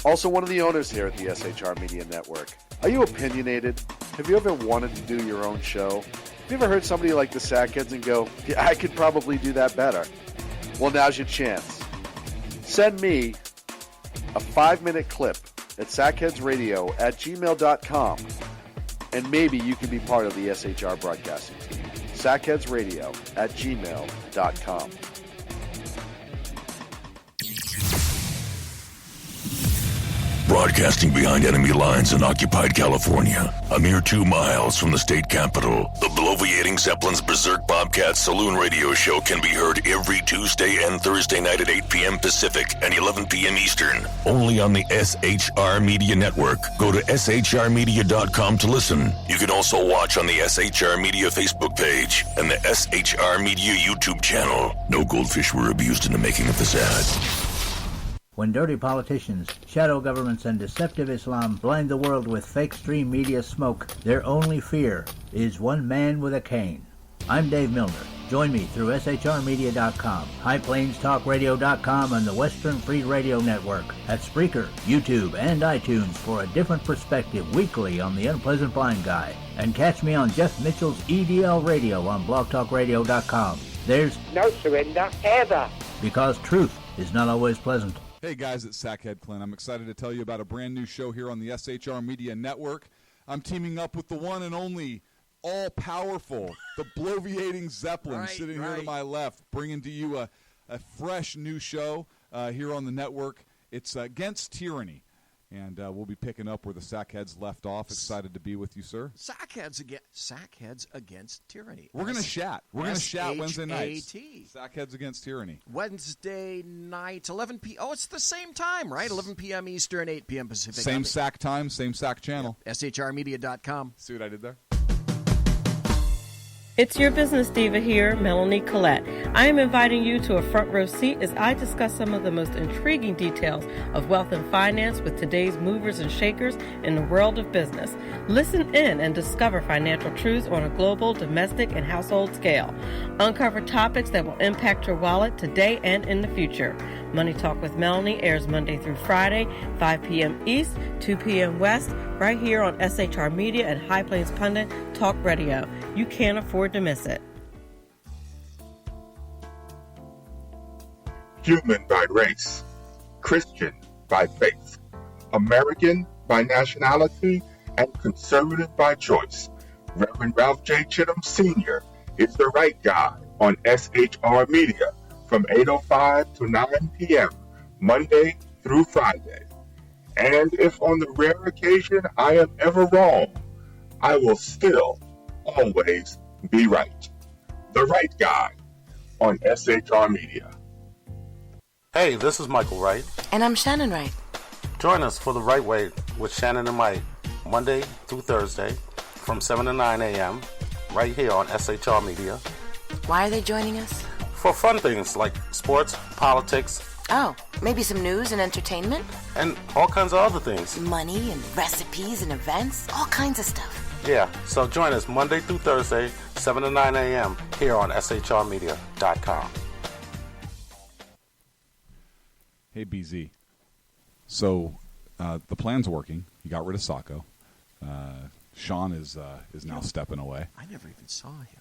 also one of the owners here at the SHR Media Network. Are you opinionated? Have you ever wanted to do your own show? Have you ever heard somebody like the Sackheads and go, yeah, I could probably do that better? Well, now's your chance. Send me a 5-minute clip at sackheadsradio@gmail.com, and maybe you can be part of the SHR broadcasting team. sackheadsradio@gmail.com. Broadcasting behind enemy lines in occupied California, a mere 2 miles from the state capital, the bloviating Zeppelin's Berserk Bobcat Saloon radio show can be heard every Tuesday and Thursday night at 8 p.m. Pacific and 11 p.m. Eastern, only on the SHR Media Network. Go to shrmedia.com to listen. You can also watch on the SHR Media Facebook page and the SHR Media YouTube channel. No goldfish were abused in the making of this ad. When dirty politicians, shadow governments, and deceptive Islam blind the world with fake stream media smoke, their only fear is one man with a cane. I'm Dave Milner. Join me through SHRmedia.com, HighPlainsTalkRadio.com, and the Western Free Radio Network at Spreaker, YouTube, and iTunes for a different perspective weekly on the Unpleasant Blind Guy. And catch me on Jeff Mitchell's EDL Radio on BlogTalkRadio.com. There's no surrender ever, because truth is not always pleasant. Hey guys, it's Sackhead Clint. I'm excited to tell you about a brand new show here on the SHR Media Network. I'm teaming up with the one and only all-powerful, the bloviating Zeppelin, sitting here to my left, bringing to you a fresh new show here on the network. It's Against Tyranny, and we'll be picking up where the Sackheads left off. Excited to be with you, sir. Sackheads Against Tyranny. We're going to chat. We're going to chat Wednesday nights. Sackheads Against Tyranny. Wednesday night, 11 p.m. Oh, it's the same time, right? 11 p.m. Eastern, 8 p.m. Pacific. Same SAC time, same SAC channel. Yep. SHRmedia.com. See what I did there? It's your business diva here, Melanie Collette. I am inviting you to a front row seat as I discuss some of the most intriguing details of wealth and finance with today's movers and shakers in the world of business. Listen in and discover financial truths on a global, domestic, and household scale. Uncover topics that will impact your wallet today and in the future. Money Talk with Melanie airs Monday through Friday, 5 p.m. East, 2 p.m. West, right here on SHR Media and High Plains Pundit Talk Radio. You can't afford to miss it. Human by race, Christian by faith, American by nationality, and conservative by choice. Reverend Ralph J. Chittum Sr. is the right guy on SHR Media from 8:05 to 9 p.m. Monday through Friday. And if on the rare occasion I am ever wrong, I will still always be right. The right guy on SHR Media. Hey, this is Michael Wright. And I'm Shannon Wright. Join us for The Right Way with Shannon and Mike, Monday through Thursday from 7 to 9 a.m. right here on SHR Media. Why are they joining us? For fun things like sports, politics. Oh, maybe some news and entertainment? And all kinds of other things. Money and recipes and events, all kinds of stuff. Yeah, so join us Monday through Thursday, 7 to 9 a.m. here on shrmedia.com. Hey, BZ. So the plan's working. You got rid of Sacco. Sean is now stepping away. I never even saw him.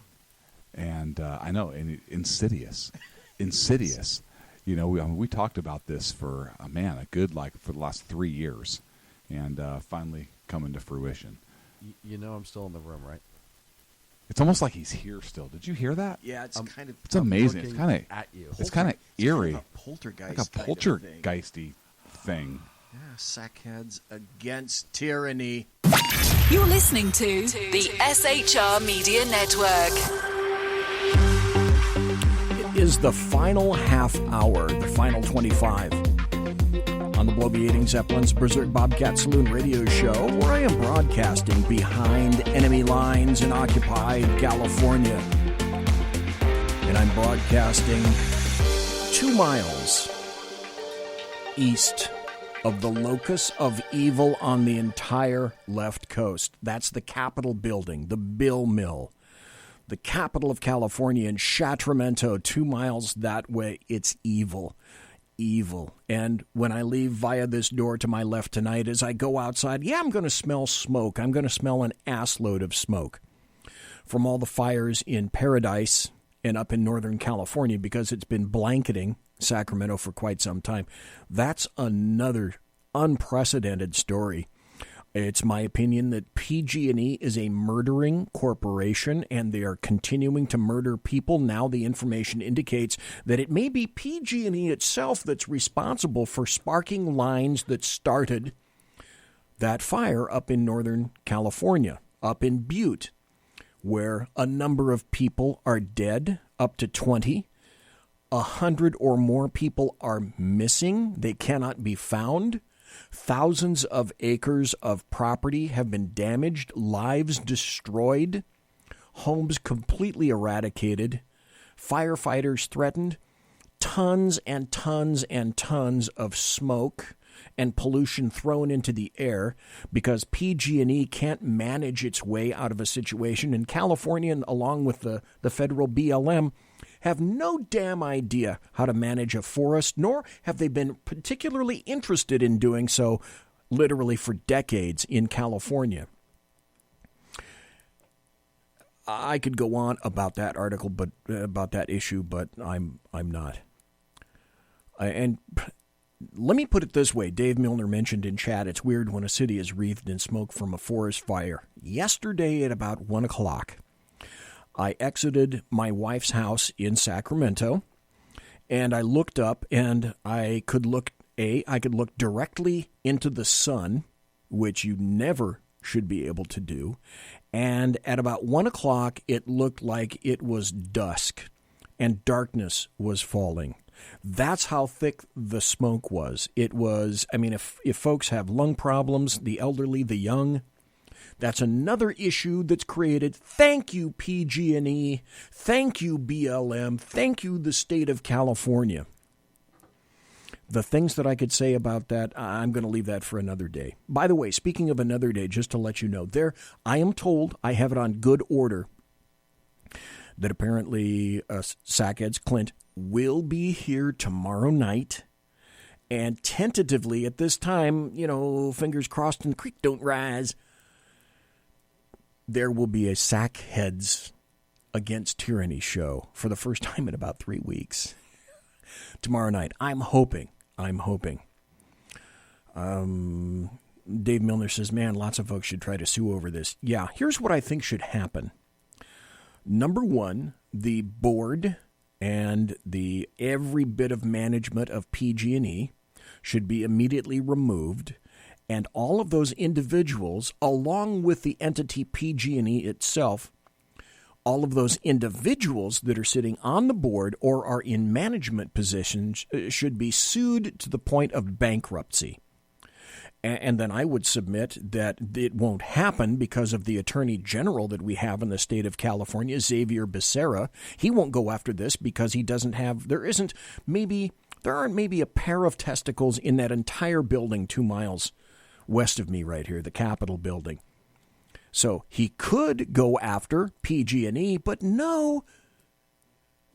And I know, and insidious. Insidious. You know, we talked about this for, for the last 3 years. And finally coming to fruition. You know I'm still in the room, right? It's almost like he's here still. Did you hear that? Yeah, it's kind of... It's amazing. It's kind of at you. It's kind of eerie. Kind of a poltergeist. Like a poltergeisty thing. Yeah, sackheads against tyranny. You're listening to the SHR Media Network. It is the final half hour, the final 25, on the Bloviating Zeppelin's Berserk Bobcat Saloon radio show, where I am broadcasting behind enemy lines in occupied California. And I'm broadcasting 2 miles east of the locus of evil on the entire left coast. That's the Capitol building, the Bill Mill. The capital of California in Sacramento, 2 miles that way. It's evil. Evil. And when I leave via this door to my left tonight, as I go outside, I'm going to smell smoke. I'm going to smell an assload of smoke from all the fires in Paradise and up in Northern California, because it's been blanketing Sacramento for quite some time. That's another unprecedented story. It's my opinion that PG&E is a murdering corporation, and they are continuing to murder people. Now the information indicates that it may be PG&E itself that's responsible for sparking lines that started that fire up in Northern California, up in Butte, where a number of people are dead, up to 20. 100 or more people are missing. They cannot be found. Thousands of acres of property have been damaged, lives destroyed, homes completely eradicated, firefighters threatened, tons and tons and tons of smoke and pollution thrown into the air because PG&E can't manage its way out of a situation. And California, along with the federal BLM, have no damn idea how to manage a forest, nor have they been particularly interested in doing so literally for decades in California. I could go on about that article, but about that issue, but I'm not. And let me put it this way. Dave Milner mentioned in chat, it's weird when a city is wreathed in smoke from a forest fire. Yesterday at about 1 o'clock, I exited my wife's house in Sacramento, and I looked up, and I could look directly into the sun, which you never should be able to do. And at about 1 o'clock, it looked like it was dusk, and darkness was falling. That's how thick the smoke was. It was, if folks have lung problems, the elderly, the young, That's another issue that's created. Thank you, PG&E. Thank you, BLM. Thank you, the state of California. The things that I could say about that, I'm going to leave that for another day. By the way, speaking of another day, just to let you know, I am told, I have it on good order, that apparently Sackheads Clint will be here tomorrow night. And tentatively at this time, fingers crossed and the creek don't rise, there will be a Sackheads Against Tyranny show for the first time in about 3 weeks. Tomorrow night. I'm hoping. Dave Milner says, man, lots of folks should try to sue over this. Yeah, here's what I think should happen. Number one, the board and every bit of management of PG&E should be immediately removed, and all of those individuals, along with the entity PG&E itself, all of those individuals that are sitting on the board or are in management positions should be sued to the point of bankruptcy. And then I would submit that it won't happen because of the Attorney General that we have in the state of California, Xavier Becerra. He won't go after this because he doesn't have, there aren't maybe a pair of testicles in that entire building 2 miles west of me right here, the Capitol building. So he could go after PG&E, but no.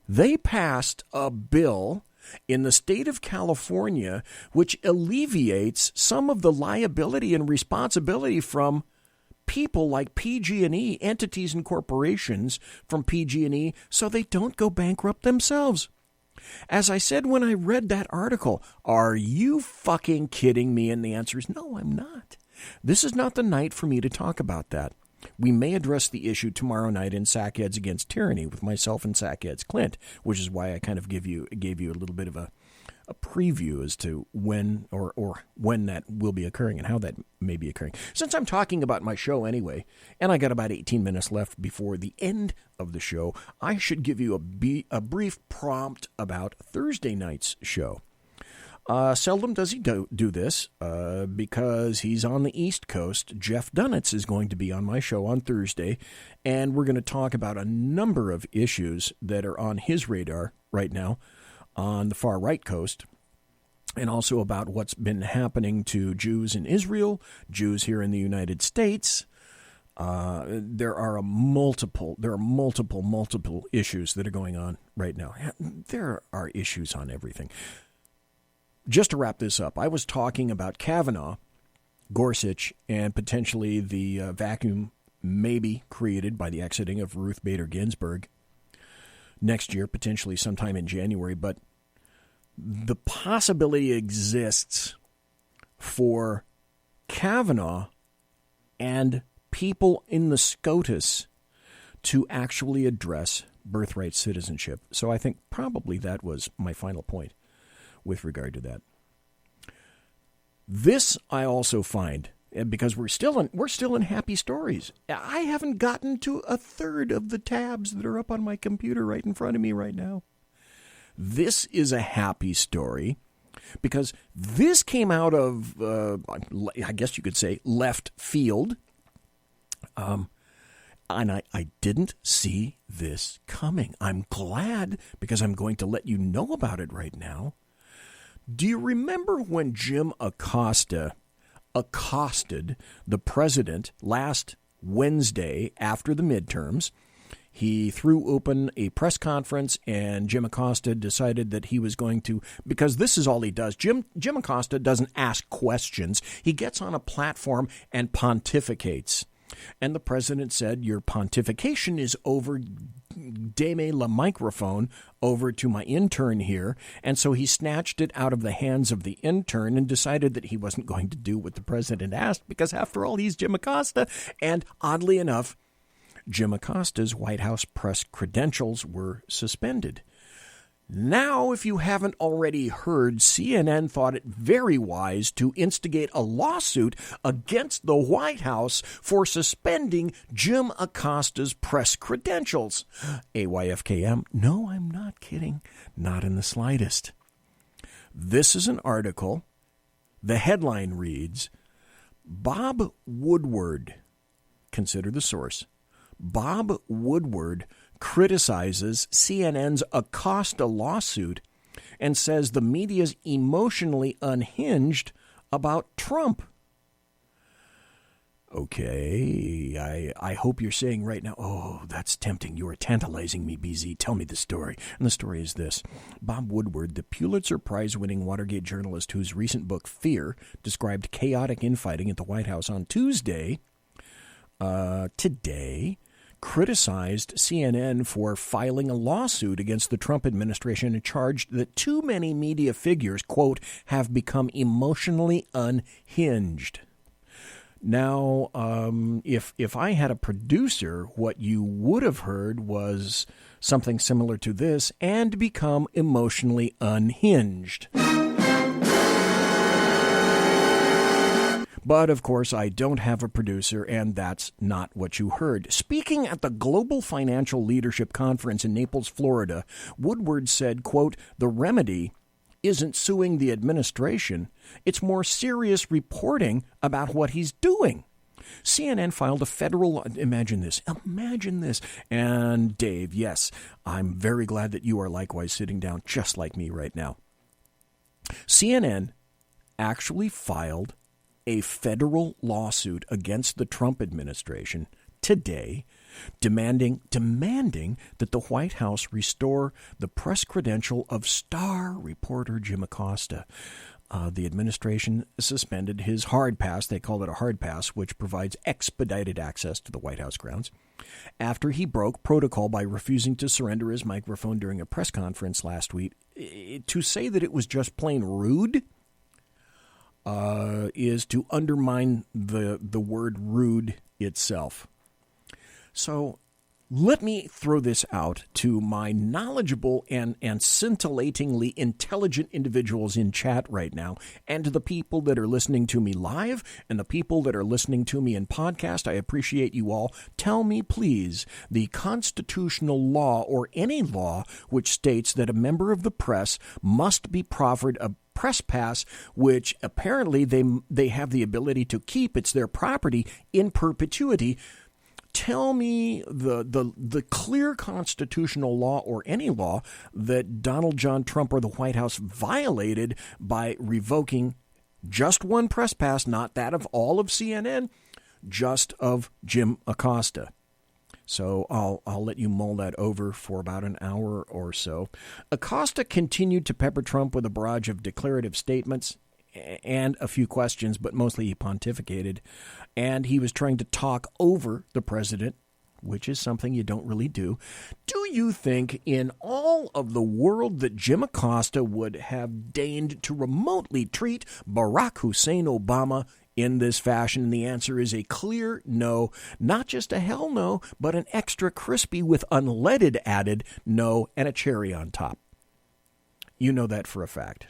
They passed a bill in the state of California which alleviates some of the liability and responsibility from people like PG&E, entities and corporations from PG&E, so they don't go bankrupt themselves. As I said when I read that article, are you fucking kidding me? And the answer is no, I'm not. This is not the night for me to talk about that. We may address the issue tomorrow night in Sackheads Against Tyranny with myself and Sackheads Clint, which is why I kind of gave you a little bit of a preview as to when or when that will be occurring and how that may be occurring. Since I'm talking about my show anyway, and I got about 18 minutes left before the end of the show, I should give you a brief prompt about Thursday night's show. Seldom does he do this because he's on the East Coast. Jeff Dunitz is going to be on my show on Thursday, and we're going to talk about a number of issues that are on his radar right now on the far right coast, and also about what's been happening to Jews in Israel, Jews here in the United States. There are multiple issues that are going on right now. There are issues on everything. Just to wrap this up, I was talking about Kavanaugh, Gorsuch, and potentially the vacuum maybe created by the exiting of Ruth Bader Ginsburg next year, potentially sometime in January. But the possibility exists for Kavanaugh and people in the SCOTUS to actually address birthright citizenship. So I think probably that was my final point with regard to that. This I also find, because we're still in happy stories. I haven't gotten to a third of the tabs that are up on my computer right in front of me right now. This is a happy story because this came out of, I guess you could say, left field. And I didn't see this coming. I'm glad because I'm going to let you know about it right now. Do you remember when Jim Acosta accosted the president last Wednesday after the midterms? He threw open a press conference, and Jim Acosta decided that he was going to, because this is all he does. Jim Acosta doesn't ask questions. He gets on a platform and pontificates. And the president said, your pontification is over. Deme la microphone over to my intern here. And so he snatched it out of the hands of the intern and decided that he wasn't going to do what the president asked because, after all, he's Jim Acosta. And oddly enough, Jim Acosta's White House press credentials were suspended. Now, if you haven't already heard, CNN thought it very wise to instigate a lawsuit against the White House for suspending Jim Acosta's press credentials. AYFKM, no, I'm not kidding. Not in the slightest. This is an article. The headline reads, Bob Woodward consider the source. Bob Woodward criticizes CNN's Acosta lawsuit and says the media's emotionally unhinged about Trump. Okay, I hope you're saying right now, oh, that's tempting. You are tantalizing me, BZ. Tell me the story. And the story is this. Bob Woodward, the Pulitzer Prize-winning Watergate journalist whose recent book, Fear, described chaotic infighting at the White House on Tuesday, today, criticized CNN for filing a lawsuit against the Trump administration and charged that too many media figures, quote, have become emotionally unhinged. Now, if I had a producer, what you would have heard was something similar to this, and become emotionally unhinged. But, of course, I don't have a producer, and that's not what you heard. Speaking at the Global Financial Leadership Conference in Naples, Florida, Woodward said, quote, the remedy isn't suing the administration. It's more serious reporting about what he's doing. CNN filed a federal, imagine this, and Dave, yes, I'm very glad that you are likewise sitting down just like me right now. CNN actually filed a federal lawsuit against the Trump administration today, demanding that the White House restore the press credential of star reporter Jim Acosta. The administration suspended his hard pass, they called it a hard pass, which provides expedited access to the White House grounds, after he broke protocol by refusing to surrender his microphone during a press conference last week. To say that it was just plain rude is to undermine the word rude itself. So let me throw this out to my knowledgeable and scintillatingly intelligent individuals in chat right now, and to the people that are listening to me live and the people that are listening to me in podcast. I appreciate you all. Tell me, please, the constitutional law or any law which states that a member of the press must be proffered a press pass, which apparently they have the ability to keep. It's their property in perpetuity. Tell me the clear constitutional law or any law that Donald John Trump or the White House violated by revoking just one press pass, not that of all of CNN, just of Jim Acosta. So I'll let you mull that over for about an hour or so. Acosta continued to pepper Trump with a barrage of declarative statements and a few questions, but mostly he pontificated. And he was trying to talk over the president, which is something you don't really do. Do you think in all of the world that Jim Acosta would have deigned to remotely treat Barack Hussein Obama in this fashion? And the answer is a clear no, not just a hell no, but an extra crispy with unleaded added no and a cherry on top. You know that for a fact.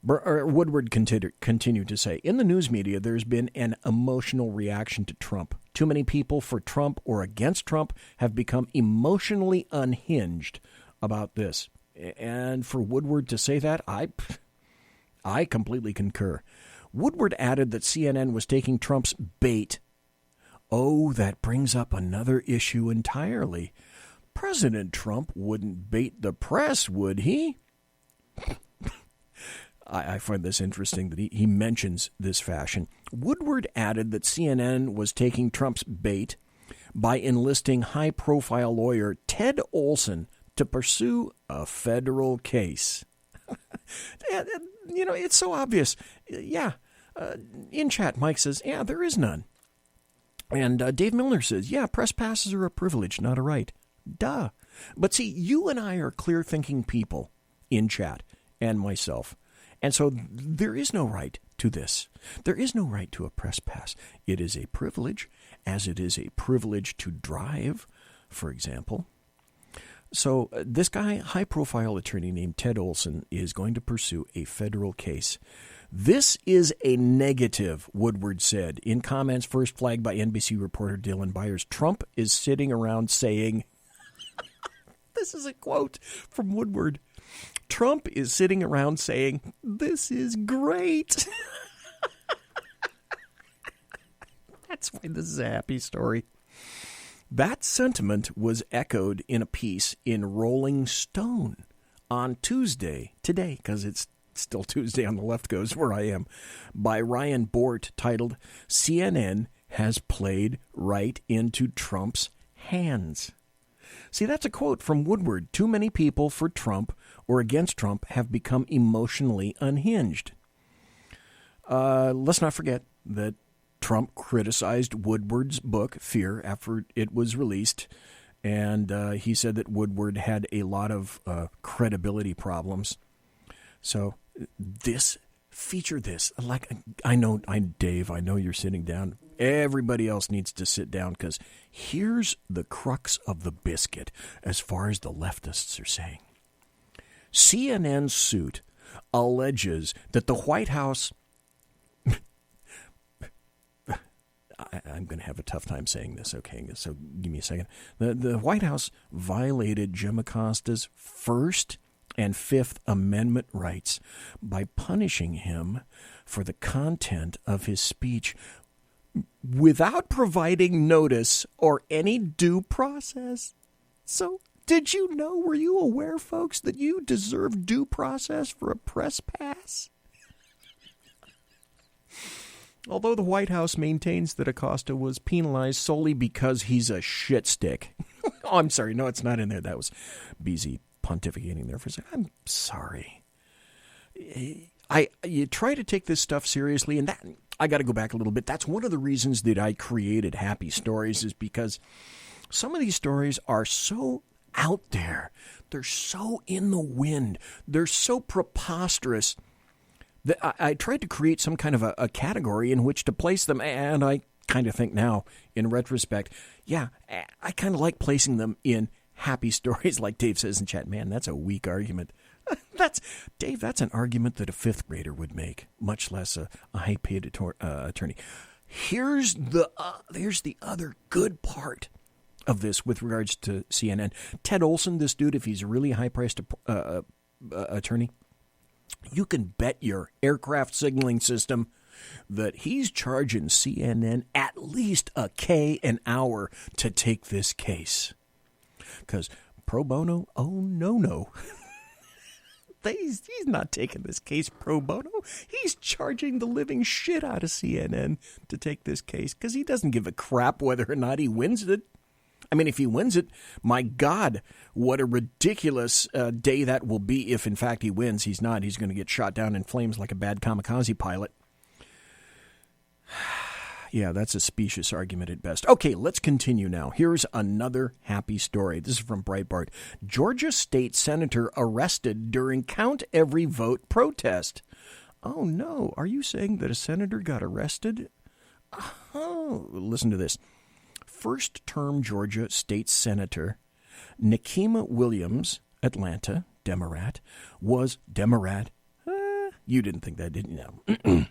Woodward continued to say, in the news media, there's been an emotional reaction to Trump. Too many people for Trump or against Trump have become emotionally unhinged about this. And for Woodward to say that, I completely concur. Woodward added that CNN was taking Trump's bait. Oh, that brings up another issue entirely. President Trump wouldn't bait the press, would he? I find this interesting that he mentions this fashion. Woodward added that CNN was taking Trump's bait by enlisting high-profile lawyer Ted Olson to pursue a federal case. You know, it's so obvious. Yeah. In chat, Mike says, yeah, there is none. And Dave Milner says, yeah, press passes are a privilege, not a right. Duh. But see, you and I are clear-thinking people in chat, and myself. And so there is no right to this. There is no right to a press pass. It is a privilege, as it is a privilege to drive, for example. So this guy, high-profile attorney named Ted Olson, is going to pursue a federal case. This is a negative, Woodward said, in comments first flagged by NBC reporter Dylan Byers. Trump is sitting around saying, this is a quote from Woodward, Trump is sitting around saying, this is great. That's why this is a happy story. That sentiment was echoed in a piece in Rolling Stone on Tuesday, today, because it's still Tuesday on the left coast where I am, by Ryan Bort, titled, CNN has played right into Trump's hands. See, that's a quote from Woodward. Too many people for Trump or against Trump have become emotionally unhinged. Let's not forget that Trump criticized Woodward's book, Fear, after it was released, and he said that Woodward had a lot of credibility problems. So feature this. Like, Dave, I know you're sitting down. Everybody else needs to sit down, because here's the crux of the biscuit as far as the leftists are saying. CNN's suit alleges that the White House... I'm going to have a tough time saying this, okay? So give me a second. The White House violated Jim Acosta's First and Fifth Amendment rights by punishing him for the content of his speech without providing notice or any due process. So, were you aware, folks, that you deserve due process for a press pass? Although the White House maintains that Acosta was penalized solely because he's a shit stick. Oh, I'm sorry. No, it's not in there. That was BZ pontificating there for a second. I'm sorry. You try to take this stuff seriously, and that I got to go back a little bit. That's one of the reasons that I created Happy Stories, is because some of these stories are so out there. They're so in the wind. They're so preposterous. I tried to create some kind of a category in which to place them, and I kind of think now, in retrospect, yeah, I kind of like placing them in happy stories, like Dave says in chat. Man, that's a weak argument. Dave, that's an argument that a fifth grader would make, much less a high-paid attorney. Here's the other good part of this with regards to CNN. Ted Olson, this dude, if he's a really high-priced attorney, you can bet your aircraft signaling system that he's charging CNN at least $1,000 an hour to take this case. Because pro bono, oh, no. He's not taking this case pro bono. He's charging the living shit out of CNN to take this case because he doesn't give a crap whether or not he wins it. I mean, if he wins it, my God, what a ridiculous day that will be if, in fact, he wins. He's not. He's going to get shot down in flames like a bad kamikaze pilot. Yeah, that's a specious argument at best. Okay, let's continue now. Here's another happy story. This is from Breitbart. Georgia state senator arrested during count every vote protest. Oh, no. Are you saying that a senator got arrested? Oh, listen to this. First-term Georgia state senator Nikema Williams, Atlanta, Democrat, was Democrat. You didn't think that, didn't you?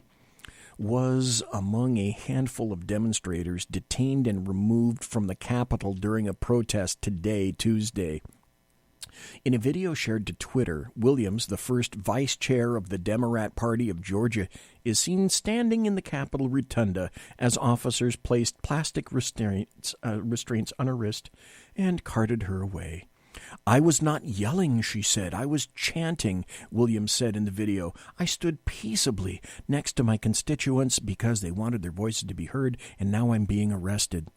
Was among a handful of demonstrators detained and removed from the Capitol during a protest today, Tuesday. In a video shared to Twitter, Williams, the first vice chair of the Democrat Party of Georgia, is seen standing in the Capitol rotunda as officers placed plastic restraints on her wrist and carted her away. I was not yelling, she said. I was chanting, Williams said in the video. I stood peaceably next to my constituents because they wanted their voices to be heard, and now I'm being arrested.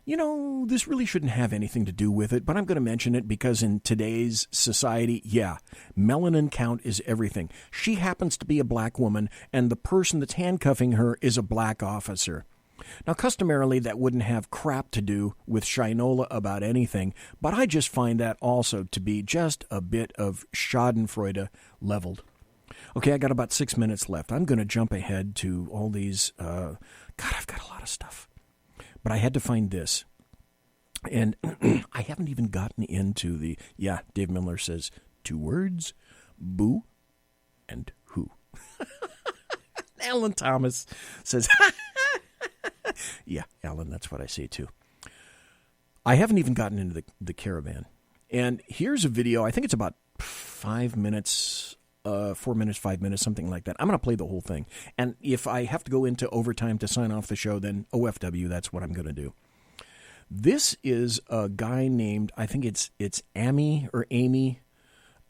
You know, this really shouldn't have anything to do with it, but I'm going to mention it because in today's society, yeah, melanin count is everything. She happens to be a black woman, and the person that's handcuffing her is a black officer. Now, customarily, that wouldn't have crap to do with Shinola about anything, but I just find that also to be just a bit of schadenfreude leveled. Okay, I got about 6 minutes left. I'm going to jump ahead to all these, God, I've got a lot of stuff. But I had to find this. And I haven't even gotten into the, yeah, Dave Miller says 2 words, boo and who. Alan Thomas says, yeah, Alan, that's what I say too. I haven't even gotten into the caravan. And here's a video, I think it's about 5 minutes 4 minutes, 5 minutes, something like that. I'm going to play the whole thing. And if I have to go into overtime to sign off the show, then OFW, that's what I'm going to do. This is a guy named, I think it's Amy,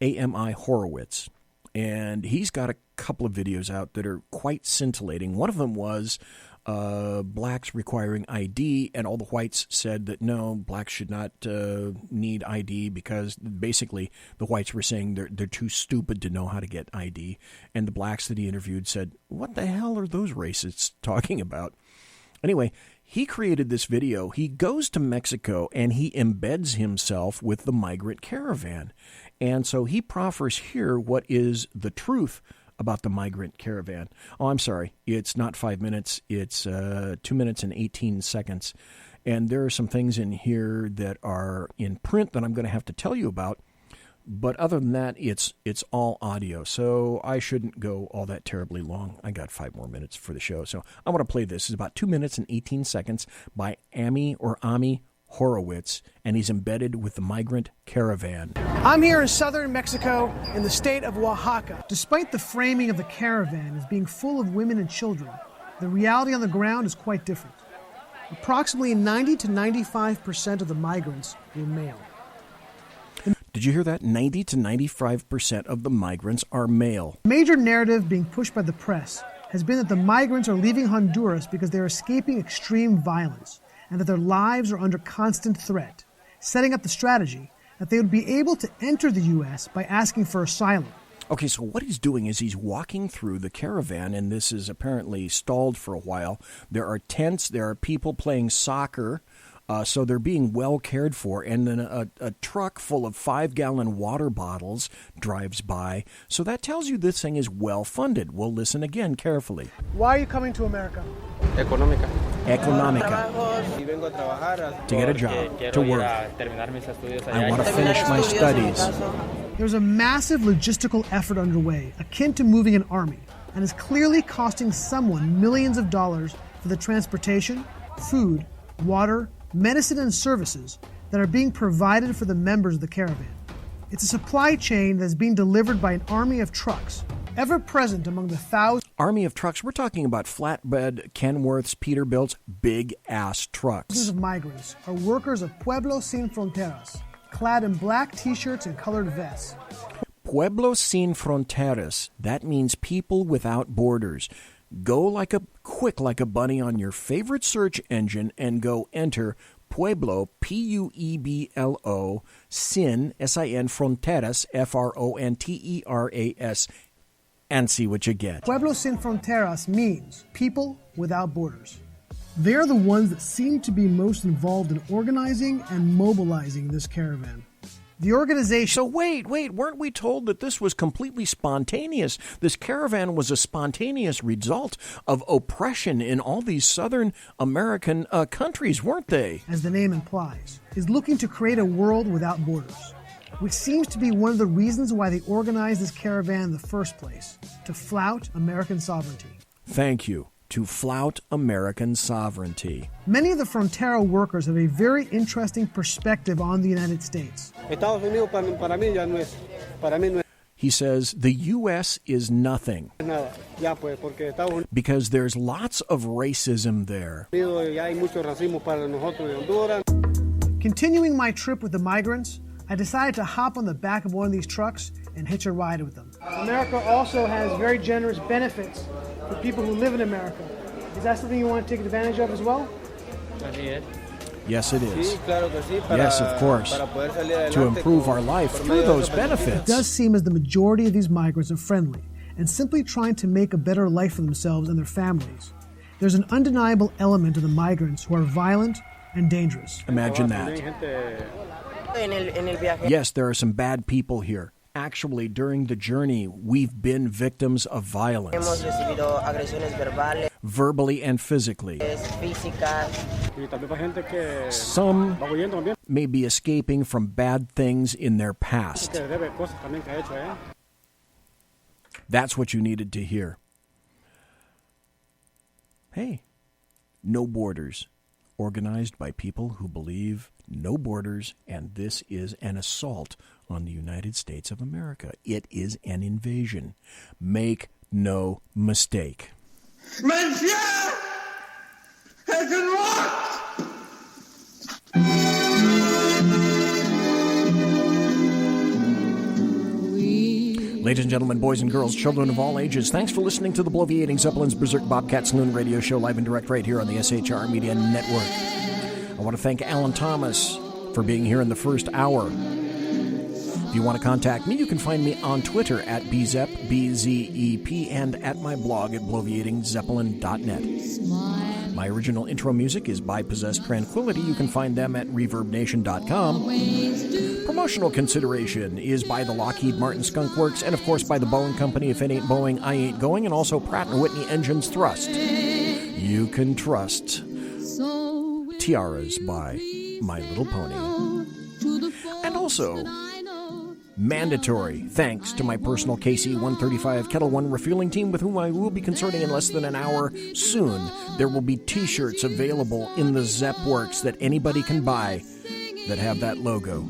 A-M-I Horowitz. And he's got a couple of videos out that are quite scintillating. One of them was blacks requiring ID, and all the whites said that no, blacks should not need ID because basically the whites were saying they're too stupid to know how to get ID. And the blacks that he interviewed said, what the hell are those racists talking about? Anyway, he created this video. He goes to Mexico and he embeds himself with the migrant caravan. And so he proffers here what is the truth about the migrant caravan. Oh, I'm sorry. It's not 5 minutes. It's 2 minutes and 18 seconds. And there are some things in here that are in print that I'm going to have to tell you about. But other than that, it's all audio. So I shouldn't go all that terribly long. I got 5 more minutes for the show. So I want to play this. It's about 2 minutes and 18 seconds by Ami Horowitz, and he's embedded with the migrant caravan. I'm here in southern Mexico in the state of Oaxaca. Despite the framing of the caravan as being full of women and children, the reality on the ground is quite different. Approximately 90 to 95% of the migrants were male. Did you hear that? 90 to 95% of the migrants are male. The major narrative being pushed by the press has been that the migrants are leaving Honduras because they're escaping extreme violence, and that their lives are under constant threat, setting up the strategy that they would be able to enter the U.S. by asking for asylum. Okay, so what he's doing is he's walking through the caravan, and this is apparently stalled for a while. There are tents, there are people playing soccer, so they're being well cared for, and then a truck full of 5-gallon water bottles drives by. So that tells you this thing is well funded. We'll listen again carefully. Why are you coming to America? Económica. To get a job, to work. I want to finish my studies. There's a massive logistical effort underway, akin to moving an army, and is clearly costing someone millions of dollars for the transportation, food, water, medicine, and services that are being provided for the members of the caravan. It's a supply chain that is being delivered by an army of trucks, ever present among the thousands. Army of trucks, we're talking about flatbed, Kenworths, Peterbilts, big-ass trucks. Of migrants are workers of Pueblo Sin Fronteras, clad in black T-shirts and colored vests. Pueblo Sin Fronteras, that means people without borders. Go quick like a bunny on your favorite search engine and go enter Pueblo, Pueblo, Sin, S-I-N, Fronteras, Fronteras, and see what you get. Pueblo Sin Fronteras means people without borders. They're the ones that seem to be most involved in organizing and mobilizing this caravan. The organization... So wait, weren't we told that this was completely spontaneous? This caravan was a spontaneous result of oppression in all these Southern American countries, weren't they? As the name implies, is looking to create a world without borders, which seems to be one of the reasons why they organized this caravan in the first place, to flout American sovereignty. Thank you. To flout American sovereignty. Many of the Frontera workers have a very interesting perspective on the United States. He says the U.S. is nothing because there's lots of racism there. Continuing my trip with the migrants, I decided to hop on the back of one of these trucks and hitch a ride with them. America also has very generous benefits for people who live in America. Is that something you want to take advantage of as well? Yes, it is. Yes, of course. To improve our life through those benefits. It does seem as the majority of these migrants are friendly and simply trying to make a better life for themselves and their families. There's an undeniable element of the migrants who are violent and dangerous. Imagine that. Yes, there are some bad people here. Actually, during the journey, we've been victims of violence. Verbally and physically. Some may be escaping from bad things in their past. That's what you needed to hear. Hey, no borders organized by people who believe no borders, and this is an assault on the United States of America. It is an invasion. Make no mistake. Monsieur! Ladies and gentlemen, boys and girls, children of all ages, thanks for listening to the Bloviating Zeppelin's Berserk Bobcat Saloon radio show, live and direct right here on the SHR Media Network. I want to thank Alan Thomas for being here in the first hour. If you want to contact me, you can find me on Twitter at BZEP, B-Z-E-P, and at my blog at bloviatingzeppelin.net. My original intro music is by Possessed Tranquility. You can find them at reverbnation.com. Promotional consideration is by the Lockheed Martin Skunk Works, and of course by the Boeing Company. If it ain't Boeing, I ain't going, and also Pratt & Whitney Engines Thrust. You can trust Tiaras by My Little Pony. And also mandatory thanks to my personal KC-135 Kettle One refueling team, with whom I will be concerting in less than an hour. Soon there will be t-shirts available in the Zep Works that anybody can buy that have that logo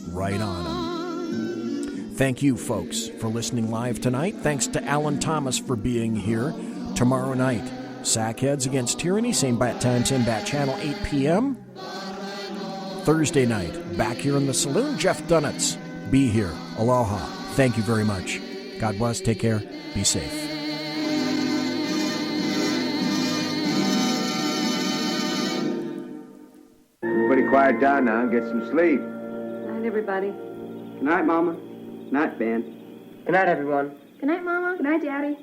right on them. Thank you, folks, for listening live tonight. Thanks to Alan Thomas for being here. Tomorrow night, Sackheads Against Tyranny, same bat time, same bat channel, 8 p.m. Thursday night, back here in the saloon, Jeff Dunitz. Be here. Aloha. Thank you very much. God bless. Take care. Be safe. Everybody quiet down now and get some sleep. Good night, everybody. Good night, Mama. Good night, Ben. Good night, everyone. Good night, Mama. Good night, Daddy.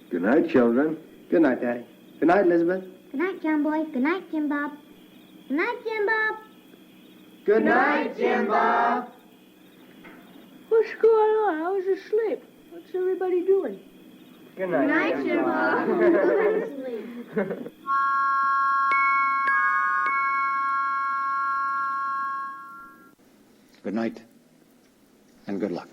Good night, children. Good night, Daddy. Good night, Elizabeth. Good night, John Boy. Good night, Jim Bob. Good night, Jim Bob. Good night, Jim Bob. What's going on? I was asleep. What's everybody doing? Good night, Jim Bob. Good night, and good luck.